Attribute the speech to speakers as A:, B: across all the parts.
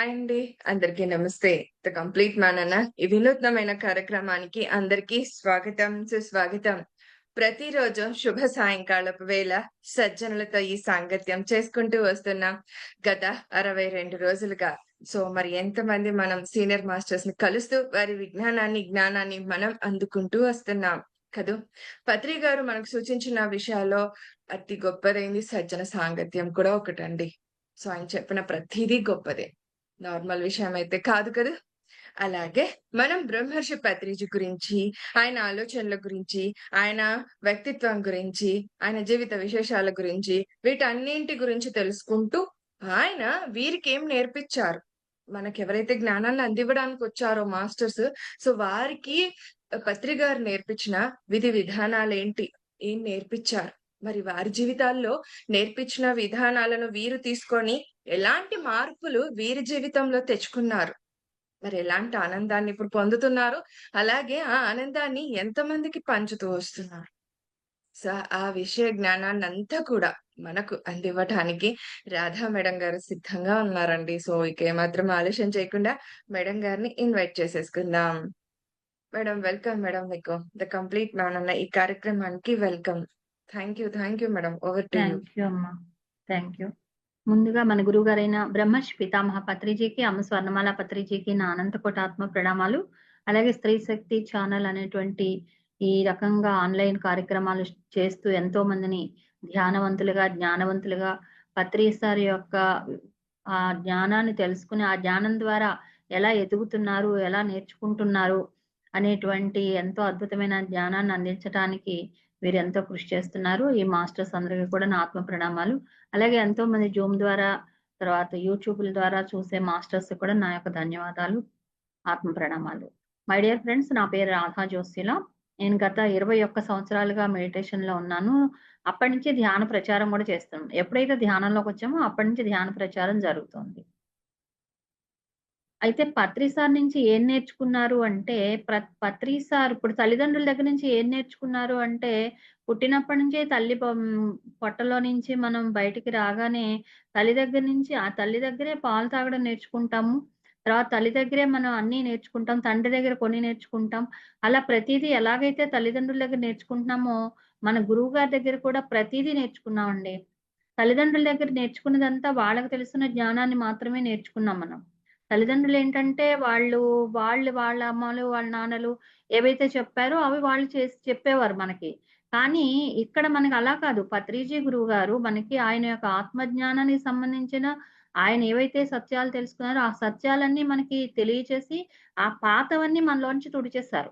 A: Hi అండి. అందరికీ నమస్తే. ద కంప్లీట్ మ్యాన్ అన్న ఈ వినూత్నమైన కార్యక్రమానికి అందరికీ స్వాగతం, సుస్వాగతం. ప్రతిరోజు శుభ సాయంకాలపు వేళ సజ్జనులతో ఈ సాంగత్యం చేసుకుంటూ వస్తున్నాం. గత 62 రోజులుగా. మరి ఎంతమంది మనం సీనియర్ మాస్టర్స్‌ని కలుస్తూ వారి విజ్ఞానాన్ని, జ్ఞానాన్ని మనం అందుకుంటూ వస్తున్నాం కదూ! పత్రి గారు మనకు సూచించిన విషయాల్లో అతి గొప్పదైంది సజ్జన సాంగత్యం కూడా ఒకటండి. ఆయన చెప్పిన ప్రతీదీ గొప్పదే. నార్మల్ విషయమైతే కాదు కదా! అలాగే మనం బ్రహ్మర్షి పత్రిజీ గురించి, ఆయన ఆలోచనల గురించి, ఆయన వ్యక్తిత్వం గురించి, ఆయన జీవిత విశేషాల గురించి, వీటన్నింటి గురించి తెలుసుకుంటూ, ఆయన వీరికేం నేర్పిచ్చారు? మనకెవరైతే జ్ఞానాన్ని అందివ్వడానికొచ్చారో మాస్టర్స్, వారికి పత్రి గారు నేర్పించిన విధి విధానాలేంటి? ఏం నేర్పిచ్చారు? మరి వారి జీవితాల్లో నేర్పించిన విధానాలను వీరు తీసుకొని ఎలాంటి మార్పులు వీరి జీవితంలో తెచ్చుకున్నారు? మరి ఎలాంటి ఆనందాన్ని ఇప్పుడు పొందుతున్నారు? అలాగే ఆ ఆనందాన్ని ఎంతమందికి పంచుతూ వస్తున్నారు? సో, ఆ విషయ జ్ఞానాన్నంతా కూడా మనకు అందివ్వటానికి రాధా మేడం గారు సిద్ధంగా ఉన్నారండి. ఇక ఏమాత్రం ఆలస్యం చేయకుండా మేడం గారిని ఇన్వైట్ చేసేసుకుందాం. మేడం వెల్కమ్ మేడం మీకు. ద కంప్లీట్ మ్యాన్ అన్న ఈ కార్యక్రమానికి welcome. Thank you madam. Over to you.
B: Thank you అమ్మా. Thank you. ముందుగా మన గురువుగారైన బ్రహ్మర్షి పితామహ పత్రిజీకి, అమ్మ స్వర్ణమాల పత్రిజీకి నా అనంత కోటాత్మ ప్రణామాలు. అలాగే స్త్రీ శక్తి ఛానల్ అనేటువంటి ఈ రకంగా ఆన్లైన్ కార్యక్రమాలు చేస్తూ ఎంతో మందిని ధ్యానవంతులుగా, జ్ఞానవంతులుగా పత్రి సార్ యొక్క ఆ జ్ఞానాన్ని తెలుసుకుని, ఆ జ్ఞానం ద్వారా ఎలా ఎదుగుతున్నారు, ఎలా నేర్చుకుంటున్నారు అనేటువంటి ఎంతో అద్భుతమైన జ్ఞానాన్ని అందించడానికి వీరెంతో కృషి చేస్తున్నారు. ఈ మాస్టర్స్ అందరికీ కూడా నా ఆత్మ ప్రణామాలు. అలాగే ఎంతో మంది జూమ్ ద్వారా, తర్వాత యూట్యూబ్‌ల ద్వారా చూసే మాస్టర్స్ కూడా నా యొక్క ధన్యవాదాలు, ఆత్మ ప్రణామాలు. మై డియర్ ఫ్రెండ్స్, నా పేరు రాధా జోసిల. నేను గత 21 సంవత్సరాలుగా మెడిటేషన్‌లో ఉన్నాను. అప్పటి నుంచి ధ్యాన ప్రచారం కూడా చేస్తున్నాను. ఎప్పుడైతే ధ్యానంలోకొచ్చామో అప్పటి నుంచి ధ్యాన ప్రచారం జరుగుతోంది. అయితే పత్రి సార్ నుంచి ఏం నేర్చుకున్నారు అంటే, పత్రి సార్ ఇప్పుడు తల్లిదండ్రుల దగ్గర నుంచి ఏం నేర్చుకున్నారు అంటే, పుట్టినప్పటి నుంచే తల్లి పొట్టలో నుంచి మనం బయటికి రాగానే తల్లి దగ్గర నుంచి ఆ తల్లి దగ్గరే పాలు తాగడం నేర్చుకుంటాము. తర్వాత తల్లి దగ్గరే మనం అన్నీ నేర్చుకుంటాం. తండ్రి దగ్గర కొన్ని నేర్చుకుంటాం. అలా ప్రతీదీ ఎలాగైతే తల్లిదండ్రుల దగ్గర నేర్చుకుంటున్నామో, మన గురువుగారి దగ్గర కూడా ప్రతీదీ నేర్చుకున్నామండి. తల్లిదండ్రుల దగ్గర నేర్చుకున్నదంతా వాళ్ళకి తెలిసిన జ్ఞానాన్ని మాత్రమే నేర్చుకున్నాం మనం. తల్లిదండ్రులేంటంటే వాళ్ళ అమ్మలు, వాళ్ళ నాన్నలు ఏవైతే చెప్పారో అవి వాళ్ళు చేసి చెప్పేవారు మనకి. కానీ ఇక్కడ మనకి అలా కాదు. పత్రిజీ గురువుగారు మనకి ఆయన యొక్క ఆత్మజ్ఞానానికి సంబంధించిన ఆయన ఏవైతే సత్యాలు తెలుసుకున్నారో, ఆ సత్యాలన్నీ మనకి తెలియచేసి, ఆ పాతవన్నీ మనలోంచి తుడిచేశారు.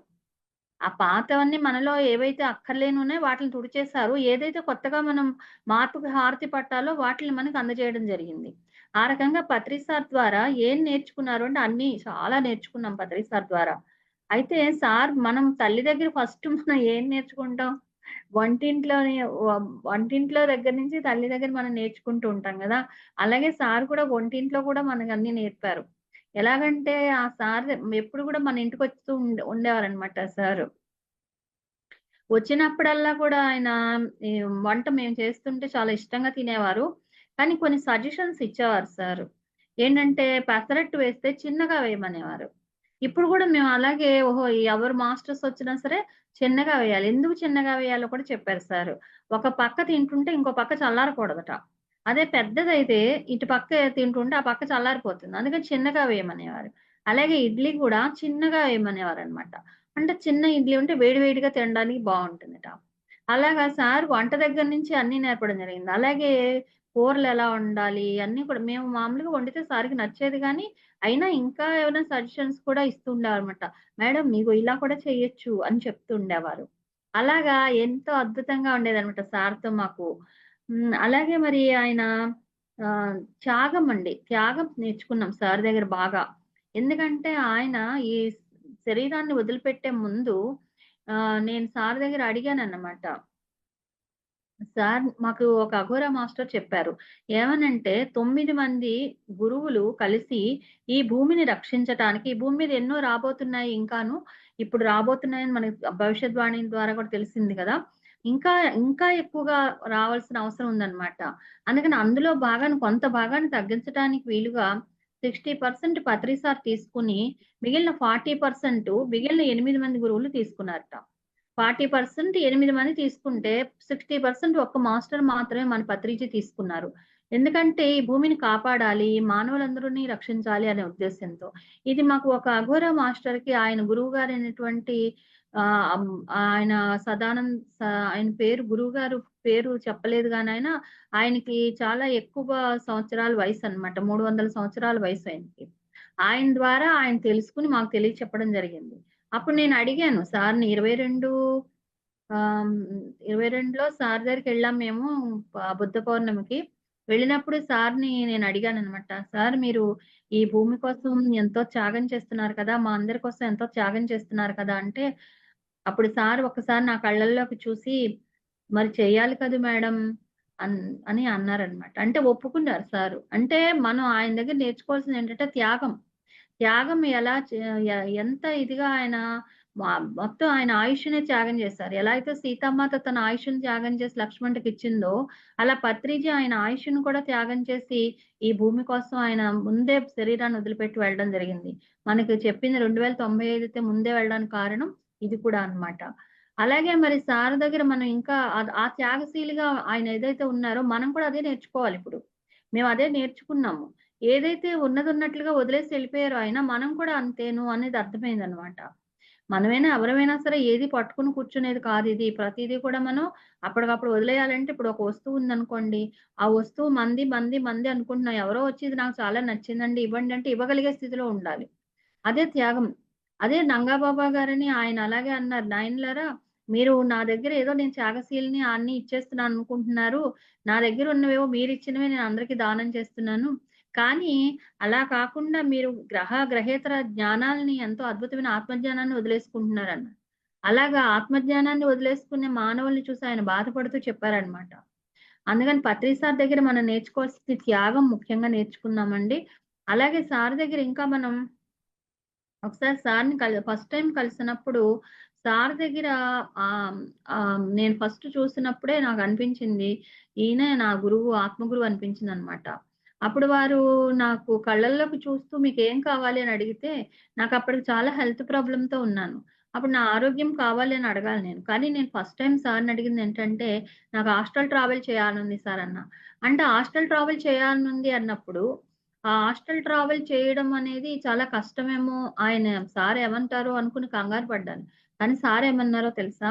B: ఆ పాతవన్నీ మనలో ఏవైతే అక్కర్లేనున్నాయో వాటిని తుడిచేశారు. ఏదైతే కొత్తగా మనం మార్పుకి హారతి పట్టాలో వాటిని మనకు అందజేయడం జరిగింది. ఆ రకంగా పత్రి సార్ ద్వారా ఏం నేర్చుకున్నారు అంటే అన్నీ చాలా నేర్చుకున్నాం పత్రి సార్ ద్వారా. అయితే సార్ మనం తల్లి దగ్గర ఫస్ట్ మనం ఏం నేర్చుకుంటాం? వంటింట్లోని వ వంటింట్లో దగ్గర నుంచి తల్లి దగ్గర మనం నేర్చుకుంటూ ఉంటాం గదా! అలాగే సార్ కూడా వంటింట్లో కూడా మనకన్నీ నేర్పారు. ఎలాగంటే ఆ సార్ ఎప్పుడు కూడా మన ఇంటికొస్తూ ఉండేవారనమాట సారు. వచ్చినప్పుడల్లా కూడా ఆయన ఈ వంట మేము చేస్తుంటే చాలా ఇష్టంగా తినేవారు. కానీ కొన్ని సజెషన్స్ ఇచ్చేవారు సారు. ఏంటంటే పెసరట్టు వేస్తే చిన్నగా వేయమనేవారు. ఇప్పుడు గూడా మేము అలాగే ఓహో! ఎవరు మాస్టర్స్ వచ్చినా సరే చిన్నగా వేయాలి. ఎందుకు చిన్నగా వేయాలో కూడా చెప్పారు సారు. ఒక పక్క తింటుంటే ఇంకో పక్క చల్లారకూడదట. అదే పెద్దదైతే ఇటు పక్క తింటుంటే ఆ పక్క చల్లారిపోతుంది. అందుకని చిన్నగా వేయమనేవారు. అలాగే ఇడ్లీ కూడా చిన్నగా వేయమనేవారనమాట. అంటే చిన్న ఇడ్లీ ఉంటే వేడి వేడిగా తినడానికి బావుంటుందట. అలాగా సార్ వంట దగ్గర నుంచి అన్నీ నేర్పడం జరిగింది. అలాగే కూరలెలా వండాలి అన్నీ కూడా మేము మామూలుగా వండితే సార్‌కి నచ్చేది గానీ, అయినా ఇంకా ఏమైనా సజెషన్స్ కూడా ఇస్తూ ఉండేవారన్నమాట. మేడం ఇగో ఇలా కూడా చేయొచ్చు అని చెప్తూ ఉండేవారు. అలాగా ఎంతో అద్భుతంగా ఉండేదన్నమాట సార్‌తో మాకు. అలాగే మరి ఆయన త్యాగం అండి. త్యాగం నేర్చుకున్నాం సార్ దగ్గర బాగా. ఎందుకంటే ఆయన ఈ శరీరాన్ని వదిలిపెట్టే ముందు నేను సార్ దగ్గర అడిగానన్నమాట. సార్ మాకు ఒక అఘోరా మాస్టర్ చెప్పారు. ఏమనంటే 9 మంది గురువులు కలిసి ఈ భూమిని రక్షించటానికి ఈ భూమి మీద ఎన్నో రాబోతున్నాయి ఇంకాను. ఇప్పుడు రాబోతున్నాయని మనకి భవిష్యత్ వాణి ద్వారా కూడా తెలిసింది కదా! ఇంకా, ఇంకా ఎక్కువగా రావాల్సిన అవసరం ఉందన్నమాట. అందుకని అందులో కొంత భాగాన్ని తగ్గించటానికి వీలుగా 60% పత్రి సార్ తీసుకుని మిగిలిన 40% మిగిలిన 8 మంది గురువులు తీసుకున్నారట. 40% 8 మంది తీసుకుంటే 60% ఒక్క మాస్టర్ మాత్రమే మన పత్రిజీ తీసుకున్నారు. ఎందుకంటే ఈ భూమిని కాపాడాలి, మానవులందరినీ రక్షించాలి అనే ఉద్దేశ్యంతో. ఇది మాకు ఒక అఘోర మాస్టర్‌కి ఆయన గురువుగారైనటువంటి ఆయన సదానంద్ ఆయన పేరు గురువుగారు పేరు చెప్పలేదు గాని ఆయనకి చాలా ఎక్కువ సంవత్సరాల వయసనమాట. 300 సంవత్సరాల వయసు ఆయనకి. ఆయన ద్వారా ఆయన తెలుసుకొని మాకు తెలియచెప్పడం జరిగింది. అప్పుడు నేను అడిగాను సార్‌ని 22లో సార్ దగ్గరికెళ్ళాం మేము బుద్ధ పౌర్ణమికి. వెళ్ళినప్పుడు సార్‌ని నేను అడిగాననమాట. సార్ మీరు ఈ భూమి కోసం ఎంతో త్యాగం చేస్తున్నారు కదా! మా అందరి కోసం ఎంతో త్యాగం చేస్తున్నారు కదా! అంటే అప్పుడు సార్ ఒక్కసారి నా కళ్ళల్లోకి చూసి, "మరి చెయ్యాలి కదా మేడం" అన్ అని అన్నారనమాట. అంటే ఒప్పుకున్నారు సారు. అంటే మనం ఆయన దగ్గర నేర్చుకోవాల్సిందేంటంటే త్యాగం. త్యాగం ఎలా చే ఎంత ఇదిగా ఆయన మొత్తం ఆయన ఆయుష్‌నే త్యాగం చేశారు. ఎలా అయితే సీతామాత తన ఆయుష్‌ని త్యాగం చేసి లక్ష్మణుడికిచ్చిందో, అలా పత్రిజీ ఆయన ఆయుష్‌ని కూడా త్యాగం చేసి, ఈ భూమి కోసం ఆయన ముందే శరీరాన్ని వదిలిపెట్టి వెళ్ళడం జరిగింది. మనకి చెప్పింది 2095 అయితే ముందే వెళ్ళడానికి కారణం ఇది కూడా అన్నమాట. అలాగే మరి సార్ దగ్గర మనం ఇంకా ఆ త్యాగశీలిగా ఆయన ఏదైతే ఉన్నారో, మనం కూడా అదే నేర్చుకోవాలిప్పుడు. మేము అదే నేర్చుకున్నాము. ఏదైతే ఉన్నదున్నట్లుగా వదిలేసి ఎళ్ళిపోయారో ఆయన, మనం కూడా అంతేను అనేది అర్థమైందనమాట. మనమైనా ఎవరమైనా సరే ఏది పట్టుకొని కూర్చునేది కాదిది. ప్రతీదీ కూడా మనం అప్పటికప్పుడు వదిలేయాలంటే ఇప్పుడు ఒక వస్తువు ఉందనుకోండి, ఆ వస్తువు మంది అనుకుంటున్నాం. ఎవరో వచ్చి ఇది నాకు చాలా నచ్చిందండి ఇవ్వండి అంటే ఇవ్వగలిగే స్థితిలో ఉండాలి. అదే త్యాగం. అదే నంగాబాబా గారని ఆయన అలాగే అన్నారు. నాయనలారా మీరు నా దగ్గర ఏదో నేను త్యాగశీలిని అన్నీ ఇచ్చేస్తున్నాను అనుకుంటున్నారు. నా దగ్గర ఉన్నవేవో మీరిచ్చినవే నేను అందరికి దానం చేస్తున్నాను. కానీ అలా కాకుండా మీరు గ్రహేతర జ్ఞానాల్ని ఎంతో అద్భుతమైన ఆత్మజ్ఞానాన్ని వదిలేసుకుంటున్నారన్నారు. అలాగా ఆత్మజ్ఞానాన్ని వదిలేసుకునే మానవుల్ని చూసి ఆయన బాధపడుతూ చెప్పారనమాట. అందుకని పత్రి సార్ దగ్గర మనం నేర్చుకోవాల్సింది త్యాగం ముఖ్యంగా నేర్చుకున్నామండి. అలాగే సార్ దగ్గర ఇంకా మనం ఒకసారి సార్‌ని ఫస్ట్ టైమ్ కలిసినప్పుడు సార్ దగ్గర నేను ఫస్ట్ చూసినప్పుడే నాకనిపించింది. ఈయనే నా గురువు, ఆత్మగురువు అనిపించిందనమాట. అప్పుడు వారు నాకు కళ్ళల్లోకి చూస్తూ మీకేం కావాలి అని అడిగితే, నాకప్పటికి చాలా హెల్త్ ప్రాబ్లమ్‌తో ఉన్నాను. అప్పుడు నా ఆరోగ్యం కావాలి అని అడగాలి నేను. కానీ నేను ఫస్ట్ టైమ్ సార్‌ని అడిగిందేంటంటే, నాకు హాస్టల్ ట్రావెల్ చేయాలనుంది సార్ అన్నా. అంటే హాస్టల్ ట్రావెల్ చేయాలనుంది అన్నప్పుడు ఆ హాస్టల్ ట్రావెల్ చేయడం అనేది చాలా కష్టమేమో, ఆయన సార్ ఏమంటారో అనుకుని కంగారు పడ్డాను. కానీ సార్ ఏమన్నారో తెలుసా?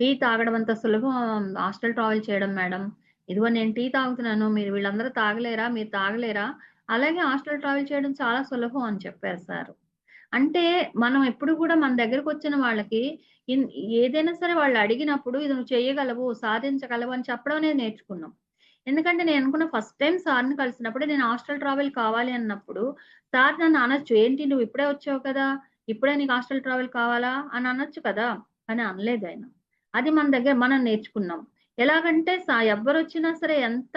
B: "టీ తాగడం అంత సులభం హాస్టల్ ట్రావెల్ చేయడం మేడం. ఇదిగో నేను టీ తాగుతున్నాను. మీరు వీళ్ళందరూ తాగలేరా? మీరు తాగలేరా? అలాగే హాస్టల్ ట్రావెల్ చేయడం చాలా సులభం" అని చెప్పారు సారు. అంటే మనం ఎప్పుడు కూడా మన దగ్గరకొచ్చిన వాళ్ళకి ఇన్ ఏదైనా సరే వాళ్ళు అడిగినప్పుడు ఇది నువ్వు చేయగలవు, సాధించగలవు అని చెప్పడం అనేది నేర్చుకున్నాం. ఎందుకంటే నేను అనుకున్న ఫస్ట్ టైమ్ సార్‌ని కలిసినప్పుడే నేను హాస్టల్ ట్రావెల్ కావాలి అన్నప్పుడు, సార్ నన్ను అనొచ్చు. "ఏంటి నువ్వు ఇప్పుడే వచ్చావు కదా! ఇప్పుడే నీకు హాస్టల్ ట్రావెల్ కావాలా?" అని అనొచ్చు కదా! కానీ అనలేదాయన. అది మన దగ్గర మనం నేర్చుకున్నాం. ఎలాగంటే ఎవ్వరొచ్చినా సరే ఎంత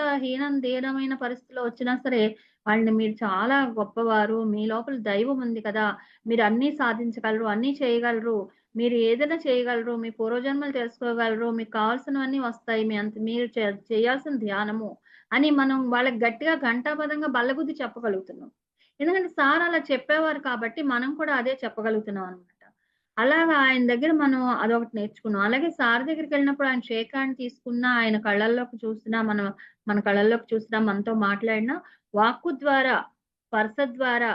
B: దీనమైన పరిస్థితిలో వచ్చినా సరే, వాళ్ళని మీరు చాలా గొప్పవారు. మీ లోపల దైవం ఉంది కదా! మీరు అన్నీ సాధించగలరు, అన్నీ చేయగలరు. మీరు ఏదైనా చేయగలరు. మీ పూర్వజన్మలు తెలుసుకోగలరు. మీకు కావాల్సినవన్నీ వస్తాయి. మీరు చేయాల్సిన ధ్యానము అని మనం వాళ్ళకి గట్టిగా ఘంటాపథంగా బల్లగుద్ది చెప్పగలుగుతున్నాం. ఎందుకంటే సార్ అలా చెప్పేవారు కాబట్టి మనం కూడా అదే చెప్పగలుగుతున్నాం అన్నమాట. అలాగా ఆయన దగ్గర మనం అదొకటి నేర్చుకున్నాం. అలాగే సార్ దగ్గరికెళ్ళినప్పుడు ఆయన షేక్ హ్యాండ్ తీసుకున్నా, ఆయన కళ్ళల్లోకి చూసినా, మన కళ్ళల్లోకి చూసినా, మనతో మాట్లాడినా వాక్కు ద్వారా, స్పర్శ ద్వారా,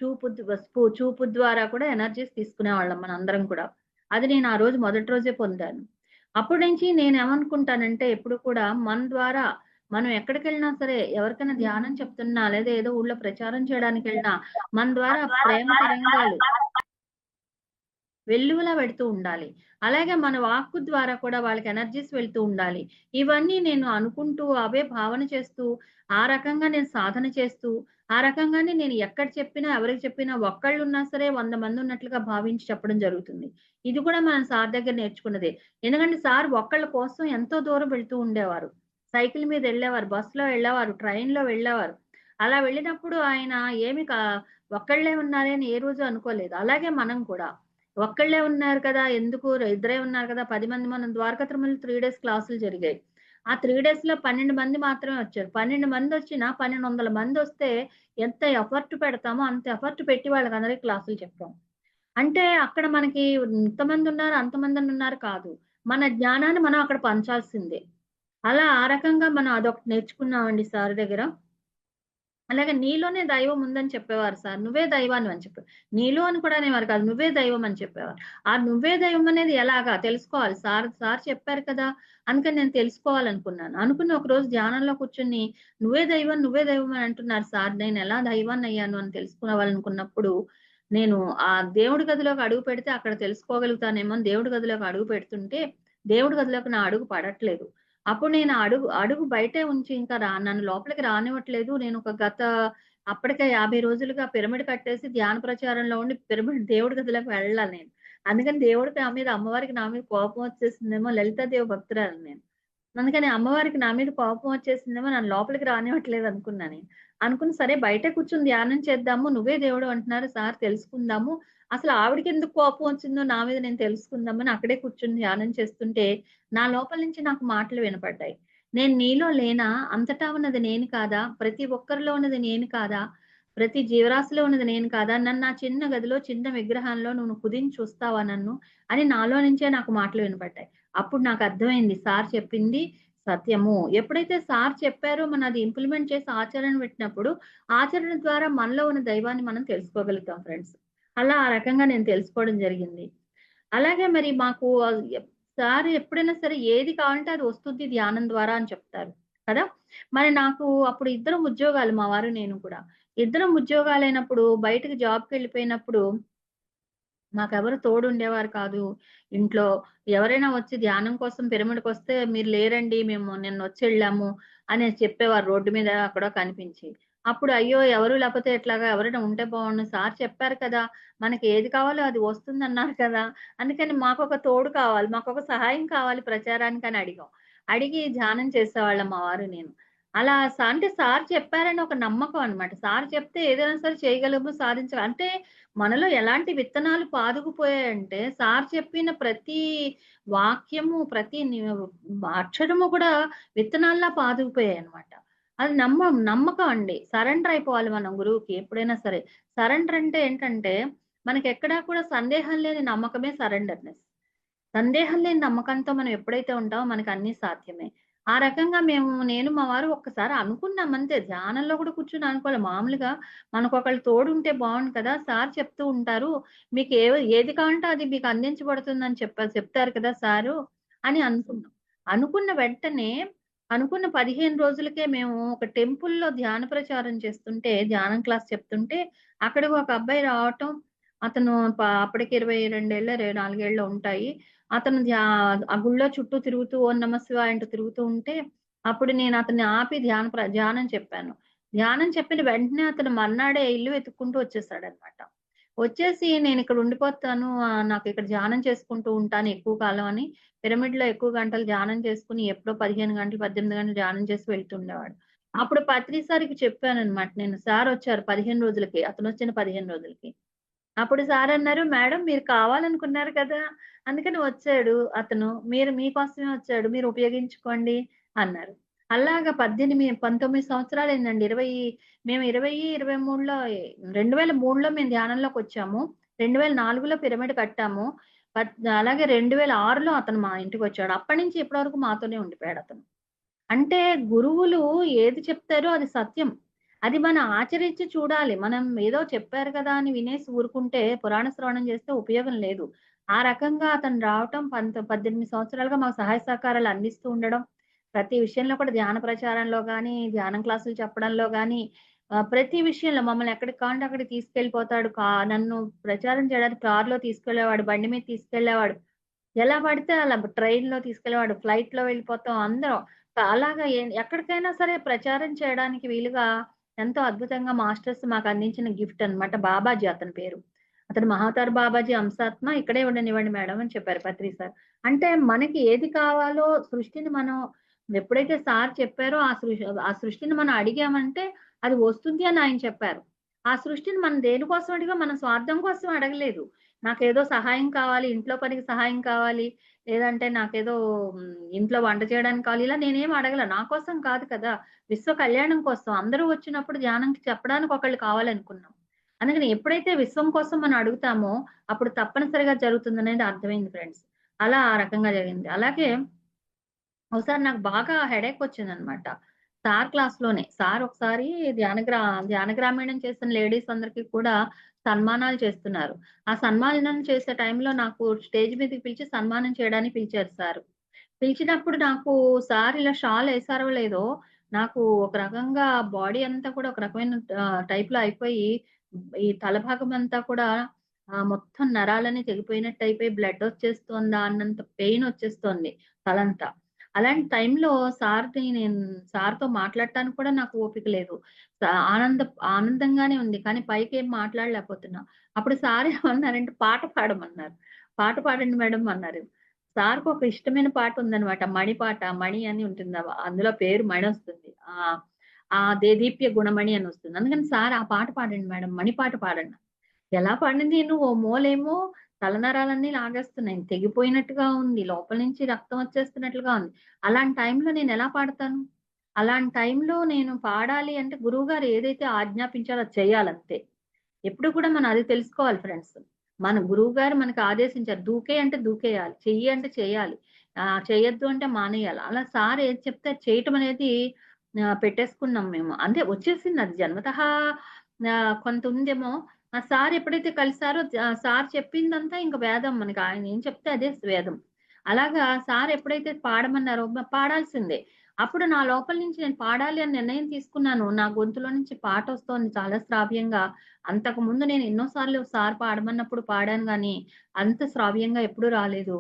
B: చూపు ద్వారా కూడా ఎనర్జీస్ తీసుకునేవాళ్ళం మనందరం కూడా. అది నేను ఆ రోజు మొదటి రోజే పొందాను. అప్పటి నుంచి నేనేమనుకుంటానంటే ఎప్పుడు కూడా మన ద్వారా మనం ఎక్కడికెళ్ళినా సరే ఎవరికైనా ధ్యానం చెప్తున్నా లేదా ఏదో ఊళ్ళో ప్రచారం చేయడానికెళ్ళినా మన ద్వారా ప్రేమ తరంగాలు వెల్లువలా వెడుతూ ఉండాలి. అలాగే మన వాక్కు ద్వారా కూడా వాళ్ళకి ఎనర్జీస్ వెళ్తూ ఉండాలి. ఇవన్నీ నేను అనుకుంటూ, అవే భావన చేస్తూ, ఆ రకంగా నేను సాధన చేస్తూ, ఆ రకంగానే నేను ఎక్కడ చెప్పినా, ఎవరికి చెప్పినా ఒక్కళ్ళున్నా సరే 100 మందున్నట్లుగా భావించి చెప్పడం జరుగుతుంది. ఇది కూడా మనం సార్ దగ్గర నేర్చుకున్నదే. ఎందుకంటే సార్ ఒక్కళ్ళ కోసం ఎంతో దూరం వెళ్తూ ఉండేవారు. సైకిల్ మీదెళ్ళేవారు, బస్సులో వెళ్ళేవారు, ట్రైన్‌లో వెళ్ళేవారు. అలా వెళ్ళినప్పుడు ఆయన ఏమి ఒక్కళ్ళే ఉన్నారే అని ఏ రోజు అనుకోలేదు. అలాగే మనం కూడా. ఒక్కళ్ళే ఉన్నారు కదా! ఎందుకు ఇద్దరే ఉన్నారు కదా! 10 మంది మనం ద్వారకా తిరుమల 3 డేస్ క్లాసులు జరిగాయి. ఆ 3 డేస్‌లో 12 మంది మాత్రమే వచ్చారు. 12 మందొచ్చినా 1200 మందొస్తే ఎంత ఎఫర్ట్ పెడతామో అంత ఎఫర్ట్ పెట్టి వాళ్ళకందరికి క్లాసులు చెప్పాం. అంటే అక్కడ మనకి ఇంతమందున్నారు, అంతమందనున్నారు కాదు. మన జ్ఞానాన్ని మనం అక్కడ పంచాల్సిందే. అలా ఆ రకంగా మనం అదొకటి నేర్చుకున్నామండి సార్ దగ్గర. అలాగే నీలోనే దైవం ఉందని చెప్పేవారు సార్. నువ్వే దైవానివి అని చెప్పారు. నీలో అని కూడా అనేవారు కాదు. నువ్వే దైవం అని చెప్పేవారు. ఆ నువ్వే దైవం అనేది ఎలాగా తెలుసుకోవాలి. సార్ చెప్పారు కదా! అందుకని నేను తెలుసుకోవాలనుకున్నాను. అనుకుని ఒకరోజు ధ్యానంలో కూర్చొని నువ్వే దైవం అని అంటున్నారు సార్. నేనెలా దైవాన్నయ్యాను అని తెలుసుకోవాలనుకున్నప్పుడు, నేను ఆ దేవుడి గదిలోకి అడుగు పెడితే అక్కడ తెలుసుకోగలుగుతానేమో అని దేవుడి గదిలోకి అడుగు పెడుతుంటే, దేవుడి గదిలోకి నా అడుగు పడట్లేదు. అప్పుడు నేను అడుగు బయటే ఉంచి ఇంకా నన్ను లోపలికి రానివ్వట్లేదు. అప్పటికే 50 రోజులుగా పిరమిడ్ కట్టేసి ధ్యాన ప్రచారంలో ఉండి దేవుడి గదిలోకి వెళ్ళాలి నేను. అందుకని దేవుడికి నా మీద అమ్మవారికి నా మీద కోపం వచ్చేసిందేమో, లలితాదేవి భక్తురాలిని నేను. అందుకని అమ్మవారికి నా మీద కోపం వచ్చేసిందేమో, నన్ను లోపలికి రానివ్వట్లేదు అనుకున్నా నేను. అనుకుని సరే బయటే కూర్చొని ధ్యానం చేద్దాము. నువ్వే దేవుడు అంటున్నారు సార్ తెలుసుకుందాము. అసలు ఆవిడకెందుకు కోపం వచ్చిందో నా మీద నేను తెలుసుకుందామని అక్కడే కూర్చొని ధ్యానం చేస్తుంటే, నా లోపల నుంచి నాకు మాటలు వినపడ్డాయి. నేను నీలో లేనా? అంతటా ఉన్నది నేను కాదా? ప్రతి ఒక్కరిలో ఉన్నది నేను కాదా? ప్రతి జీవరాశిలో ఉన్నది నేను కాదా? నన్ను ఆ చిన్న గదిలో, చిన్న విగ్రహంలో నువ్వు కుదించి చూస్తావా నన్ను? అని నాలో నుంచే నాకు మాటలు వినపడ్డాయి. అప్పుడు నాకర్థమైంది సార్ చెప్పింది సత్యము. ఎప్పుడైతే సార్ చెప్పారో మనం అది ఇంప్లిమెంట్ చేసి ఆచరణ పెట్టినప్పుడు, ఆచరణ ద్వారా మనలో ఉన్న దైవాన్ని మనం తెలుసుకోగలుగుతాం ఫ్రెండ్స్. అలా ఆ రకంగా నేను తెలుసుకోవడం జరిగింది. అలాగే మరి మాకు సార్ ఎప్పుడైనా సరే ఏది కావాలంటే అది వస్తుంది ధ్యానం ద్వారా అని చెప్తారు కదా! మరి నాకు అప్పుడు ఇద్దరం ఉద్యోగాలు మా వారు నేను కూడా. ఇద్దరం ఉద్యోగాలైనప్పుడు బయటకి జాబ్‌కెళ్ళిపోయినప్పుడు మాకెవరు తోడుండేవారు కాదు. ఇంట్లో ఎవరైనా వచ్చి ధ్యానం కోసం పిరమిడ్‌కొస్తే మీరు లేరండి. మేము నిన్నొచ్చెళ్ళాము అనేసి చెప్పేవారు రోడ్డు మీద అక్కడో కనిపించి. అప్పుడు అయ్యో! ఎవరు లేకపోతే ఎట్లాగా ఎవరైనా ఉంటే బావుండు. సార్ చెప్పారు కదా! మనకి ఏది కావాలో అది వస్తుందన్నారు కదా! అందుకని మాకొక తోడు కావాలి. మాకొక సహాయం కావాలి ప్రచారానికని అడిగాం. అడిగి ధ్యానం చేసేవాళ్ళం మా వారు నేను. అలా అంటే సార్ చెప్పారని ఒక నమ్మకం అన్నమాట. సార్ చెప్తే ఏదైనా సరే చేయగలము, అంటే మనలో ఎలాంటి విత్తనాలు పాదుకుపోయాయంటే, సార్ చెప్పిన ప్రతి వాక్యము, ప్రతి అక్షరము కూడా విత్తనాల్లా పాదుకుపోయాయన్నమాట. అది నమ్మకం అండి. సరెండర్ అయిపోవాలి మనం గురువుకి ఎప్పుడైనా సరే. సరెండర్ అంటే ఏంటంటే, మనకెక్కడా కూడా సందేహం లేని నమ్మకమే సరెండర్‌నెస్. సందేహం లేని నమ్మకంతో మనం ఎప్పుడైతే ఉంటామో మనకన్నీ సాధ్యమే. ఆ రకంగా నేను మా వారు ఒక్కసారి అనుకున్నాం అంతే. ధ్యానంలో కూడా కూర్చొని అనుకోలే. మామూలుగా మనకొకళ్ళు తోడుంటే బావుండు కదా! సార్ చెప్తూ ఉంటారు. ఏది కావాలంటే అది మీకు అందించబడుతుందని చెప్తారు కదా సారు అని అనుకున్నాం. అనుకున్న వెంటనే అనుకున్న 15 రోజులకే మేము ఒక టెంపుల్‌లో ధ్యాన ప్రచారం చేస్తుంటే, ధ్యానం క్లాస్ చెప్తుంటే అక్కడికి ఒక అబ్బాయి రావటం. అతను అప్పటికి 22 ఏళ్ళో, 24 ఏళ్ళో ఉంటాయి. అతను ఆ గుళ్ళో చుట్టూ తిరుగుతూ ఓం నమ శివాయ అంటూ తిరుగుతూ ఉంటే, అప్పుడు నేను అతన్ని ఆపి ధ్యానం చెప్పాను. ధ్యానం చెప్పిన వెంటనే అతను మర్నాడే ఇల్లు వెతుక్కుంటూ వచ్చేసాడనమాట. వచ్చేసి నేనిక్కడ ఉండిపోతాను. నాకిక్కడ ధ్యానం చేసుకుంటూ ఉంటాను ఎక్కువ కాలం అని పిరమిడ్‌లో ఎక్కువ గంటలు ధ్యానం చేసుకొని ఎప్పుడో 15 గంటలు, 18 గంటలు ధ్యానం చేసి వెళ్తుండేవాడు. అప్పుడు పత్రి సార్‌కి చెప్పాననమాట నేను. సారొచ్చారు 15 రోజులకి. అతనొచ్చిన 15 రోజులకి. అప్పుడు సారన్నారు, "మేడం మీరు కావాలనుకున్నారు కదా! అందుకని వచ్చాడు అతను. మీకోసమే వచ్చాడు. మీరు ఉపయోగించుకోండి" అన్నారు. అలాగా 19 సంవత్సరాలయిందండి. మేము 23లో 2003లో మేము ధ్యానంలోకొచ్చాము. 2004లో పిరమిడ్ కట్టాము. అలాగే 2006లో అతను మా ఇంటికొచ్చాడు. అప్పటినుంచి ఇప్పటి వరకు మాతోనే ఉండిపోయాడతను. అంటే గురువులు ఏది చెప్తారో అది సత్యం. అది మనం ఆచరించి చూడాలి. మనం ఏదో చెప్పారు కదా అని వినేసి ఊరుకుంటే పురాణ శ్రవణం చేస్తే ఉపయోగం లేదు. ఆ రకంగా అతను రావటం 18 సంవత్సరాలుగా మాకు సహాయ సహకారాలు అందిస్తూ ఉండడం. ప్రతి విషయంలో కూడా ధ్యాన ప్రచారంలో గాని, ధ్యానం క్లాసులు చెప్పడంలో గాని, ప్రతి విషయంలో మమ్మల్ని ఎక్కడికి కావాలంటే అక్కడికి తీసుకెళ్ళిపోతాడు. నన్ను ప్రచారం చేయడానికి కార్‌లో తీసుకెళ్ళేవాడు. బండి మీద తీసుకెళ్ళేవాడు. ఎలా పడితే అలా ట్రైన్‌లో తీసుకెళ్ళేవాడు. ఫ్లైట్‌లో వెళ్ళిపోతాం అందరం. అలాగా ఎక్కడికైనా సరే ప్రచారం చేయడానికి వీలుగా ఎంతో అద్భుతంగా మాస్టర్స్ మాకందించిన గిఫ్ట్ అన్నమాట. బాబాజీ అతని పేరు. అతను మహావతార్ బాబాజీ అంశాత్మ ఇక్కడే ఉండనివ్వండి మేడం అని చెప్పారు పత్రి సార్. అంటే మనకి ఏది కావాలో సృష్టిని మనం ఎప్పుడైతే సార్ చెప్పారో ఆ సృష్టిని మనం అడిగామంటే అది వస్తుంది అని ఆయన చెప్పారు. ఆ సృష్టిని మనం దేనికోసం అడిగాం? మన స్వార్థం కోసం అడగలేదు. నాకేదో సహాయం కావాలి, ఇంట్లో పనికి సహాయం కావాలి, లేదంటే నాకేదో ఇంట్లో వంట చేయడానికి కావాలి. ఇలా నేనేం అడగల. నా కోసం కాదు కదా! విశ్వ కళ్యాణం కోసం. అందరూ వచ్చినప్పుడు ధ్యానంకి చెప్పడానికి ఒకళ్ళు కావాలనుకున్నాం. అందుకని ఎప్పుడైతే విశ్వం కోసం మనం అడుగుతామో, అప్పుడు తప్పనిసరిగా జరుగుతుందనేది అర్థమైంది ఫ్రెండ్స్. అలా ఆ రకంగా జరిగింది. అలాగే ఒకసారి నాకు బాగా హెడేక్ వచ్చిందనమాట. సార్ క్లాస్‌లోనే. సార్ ఒకసారి ధ్యాన గ్రామీణం చేసిన లేడీస్ అందరికి కూడా సన్మానాలు చేస్తున్నారు. ఆ సన్మానం చేసే టైంలో నాకు స్టేజ్ మీదకి పిలిచి సన్మానం చేయడానికి పిలిచారు సారు. పిలిచినప్పుడు నాకు సార్ ఇలా షాల్ ఏసారో లేదో, నాకు ఒక రకంగా బాడీ అంతా కూడా ఒక రకమైన టైప్‌లో అయిపోయి, ఈ తల భాగం అంతా కూడా మొత్తం నరాలన్నీ తెగిపోయినట్టు అయిపోయి బ్లడొచ్చేస్తోందా అన్నంత పెయినొచ్చేస్తోంది తలంతా. అలాంటి టైంలో సార్‌తో మాట్లాడటానికి కూడా నాకు ఓపిక లేదు. స ఆనంద ఆనందంగానే ఉంది. కానీ పైకేం మాట్లాడలేకపోతున్నా. అప్పుడు సార్ ఏమన్నారంటే పాట పాడమన్నారు. "పాట పాడండి మేడం" అన్నారు. సార్‌కి ఒక ఇష్టమైన పాటుందనమాట. మణి పాట. మణి అని ఉంటుంది. అందులో పేరు మణొస్తుంది. ఆ! 'దేదీప్య గుణమణి' అనొస్తుంది. అందుకని సార్ "ఆ పాట పాడండి మేడం. మణి పాట పాడండి." ఎలా పాడింది ఓ మూలేమో తలనరాలన్నీ లాగేస్తున్నాయి. తెగిపోయినట్టుగా ఉంది. లోపల నుంచి రక్తం వచ్చేస్తున్నట్లుగా ఉంది. అలాంటి టైంలో నేనెలా పాడతాను? అలాంటి టైంలో నేను పాడాలి అంటే గురువుగారు ఏదైతే ఆజ్ఞాపించారో అది చేయాలంతే. ఎప్పుడు కూడా మనం అది తెలుసుకోవాలి ఫ్రెండ్స్. మన గురువుగారు మనకు ఆదేశించారు. దూకేయి అంటే దూకేయాలి. చెయ్యి అంటే చేయాలి. చేయొద్దు అంటే మానేయాలి. అలా సార్ ఏది చెప్తే అది చేయటం అనేది పెట్టేసుకున్నాం మేము. అంటే వచ్చేసింది అది జన్మతః కొంత ఉందేమో. ఆ సార్ ఎప్పుడైతే కలిసారో సార్ చెప్పిందంతా ఇంక వేదం మనకి. ఆయన ఏం చెప్తే అదే వేదం. అలాగా సార్ ఎప్పుడైతే పాడమన్నారో పాడాల్సిందే. అప్పుడు నా లోపల నుంచి నేను పాడాలి అని నిర్ణయం తీసుకున్నాను. నా గొంతులో నుంచి పాటొస్తోంది చాలా శ్రావ్యంగా. అంతకుముందు నేను ఎన్నో సార్లు సార్ పాడమన్నప్పుడు పాడాను గానీ, అంత శ్రావ్యంగా ఎప్పుడూ రాలేదు.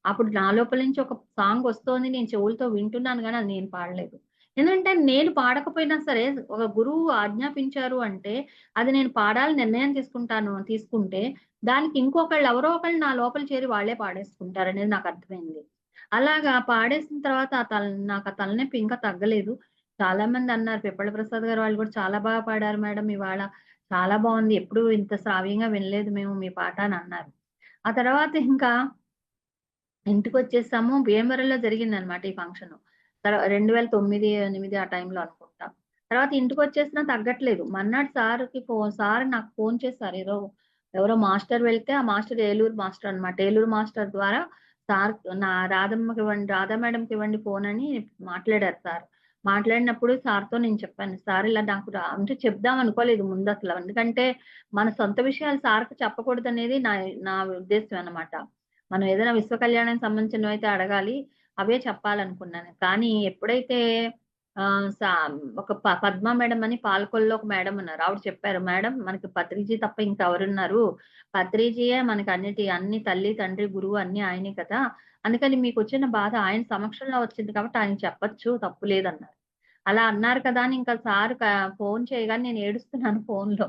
B: అప్పుడు నా లోపల నుంచి ఒక సాంగొస్తోంది. నేను చెవులతో వింటున్నాను గానీ, అది నేను పాడలేదు. ఎందుకంటే, నేను పాడకపోయినా సరే, ఒక గురువు ఆజ్ఞాపించారు అంటే, అది నేను పాడాలని నిర్ణయం తీసుకుంటే, దానికి ఇంకొకళ్ళు ఎవరో ఒకళ్ళు నా లోపల చేరి వాళ్ళే పాడేసుకుంటారనేది నాకర్థమైంది. అలాగా పాడేసిన తర్వాత నాకు ఆ తలనొప్పి ఇంకా తగ్గలేదు. చాలా మందన్నారు, పిప్పల ప్రసాద్ గారు వాళ్ళు కూడా చాలా బాగా పాడారు మేడం ఇవాళ. చాలా బావుంది. ఎప్పుడూ ఇంత శ్రావ్యంగా వినలేదు మేము మీ పాట అనన్నారు. ఆ తర్వాత ఇంకా ఇంటికొచ్చేసాము. భీమవరంలో జరిగిందనమాట ఈ ఫంక్షను. 2009, 8 ఆ టైంలో అనుకుంటా. తర్వాత ఇంటికొచ్చేసినా తగ్గట్లేదు. మర్నాడు సార్ నాకు ఫోను చేశారు. ఎవరో మాస్టర్ వెళ్తే, ఆ మాస్టర్ ఏలూరు మాస్టర్ అనమాట. ఏలూరు మాస్టర్ ద్వారా సార్ నా రాధా మేడంకివ్వండి ఫోనని మాట్లాడారు సార్. మాట్లాడినప్పుడు సార్‌తో నేను చెప్పాను. సార్ ఇలా నాకు అంటే చెప్దాం అనుకోలేదు ముందసల. ఎందుకంటే, మన సొంత విషయాలు సార్‌కి చెప్పకూడదనేది నా ఉద్దేశ్యం అన్నమాట. మనం ఏదైనా విశ్వ కళ్యాణానికి సంబంధించినవైతే అడగాలి. అవే చెప్పాలనుకున్నాను. కానీ ఎప్పుడైతే ఆహ్, సా ఒక పద్మ మేడం అని పాలకొల్లులో ఒక మేడం ఉన్నారు. ఆవిడ చెప్పారు, "మేడం మనకి పత్రిజీ తప్ప ఇంకెవరున్నారు? పత్రిజీయే మనకి అన్ని తల్లి, తండ్రి, గురువు అన్నీ ఆయనే కదా! అందుకని మీకొచ్చిన బాధ ఆయన సమక్షంలో వచ్చింది కాబట్టి ఆయనకి చెప్పొచ్చు. తప్పు లేదన్నారు." అలా అన్నారు కదా! అని ఇంకా సార్ ఫోను చేయగానే నేను ఏడుస్తున్నాను ఫోనులో.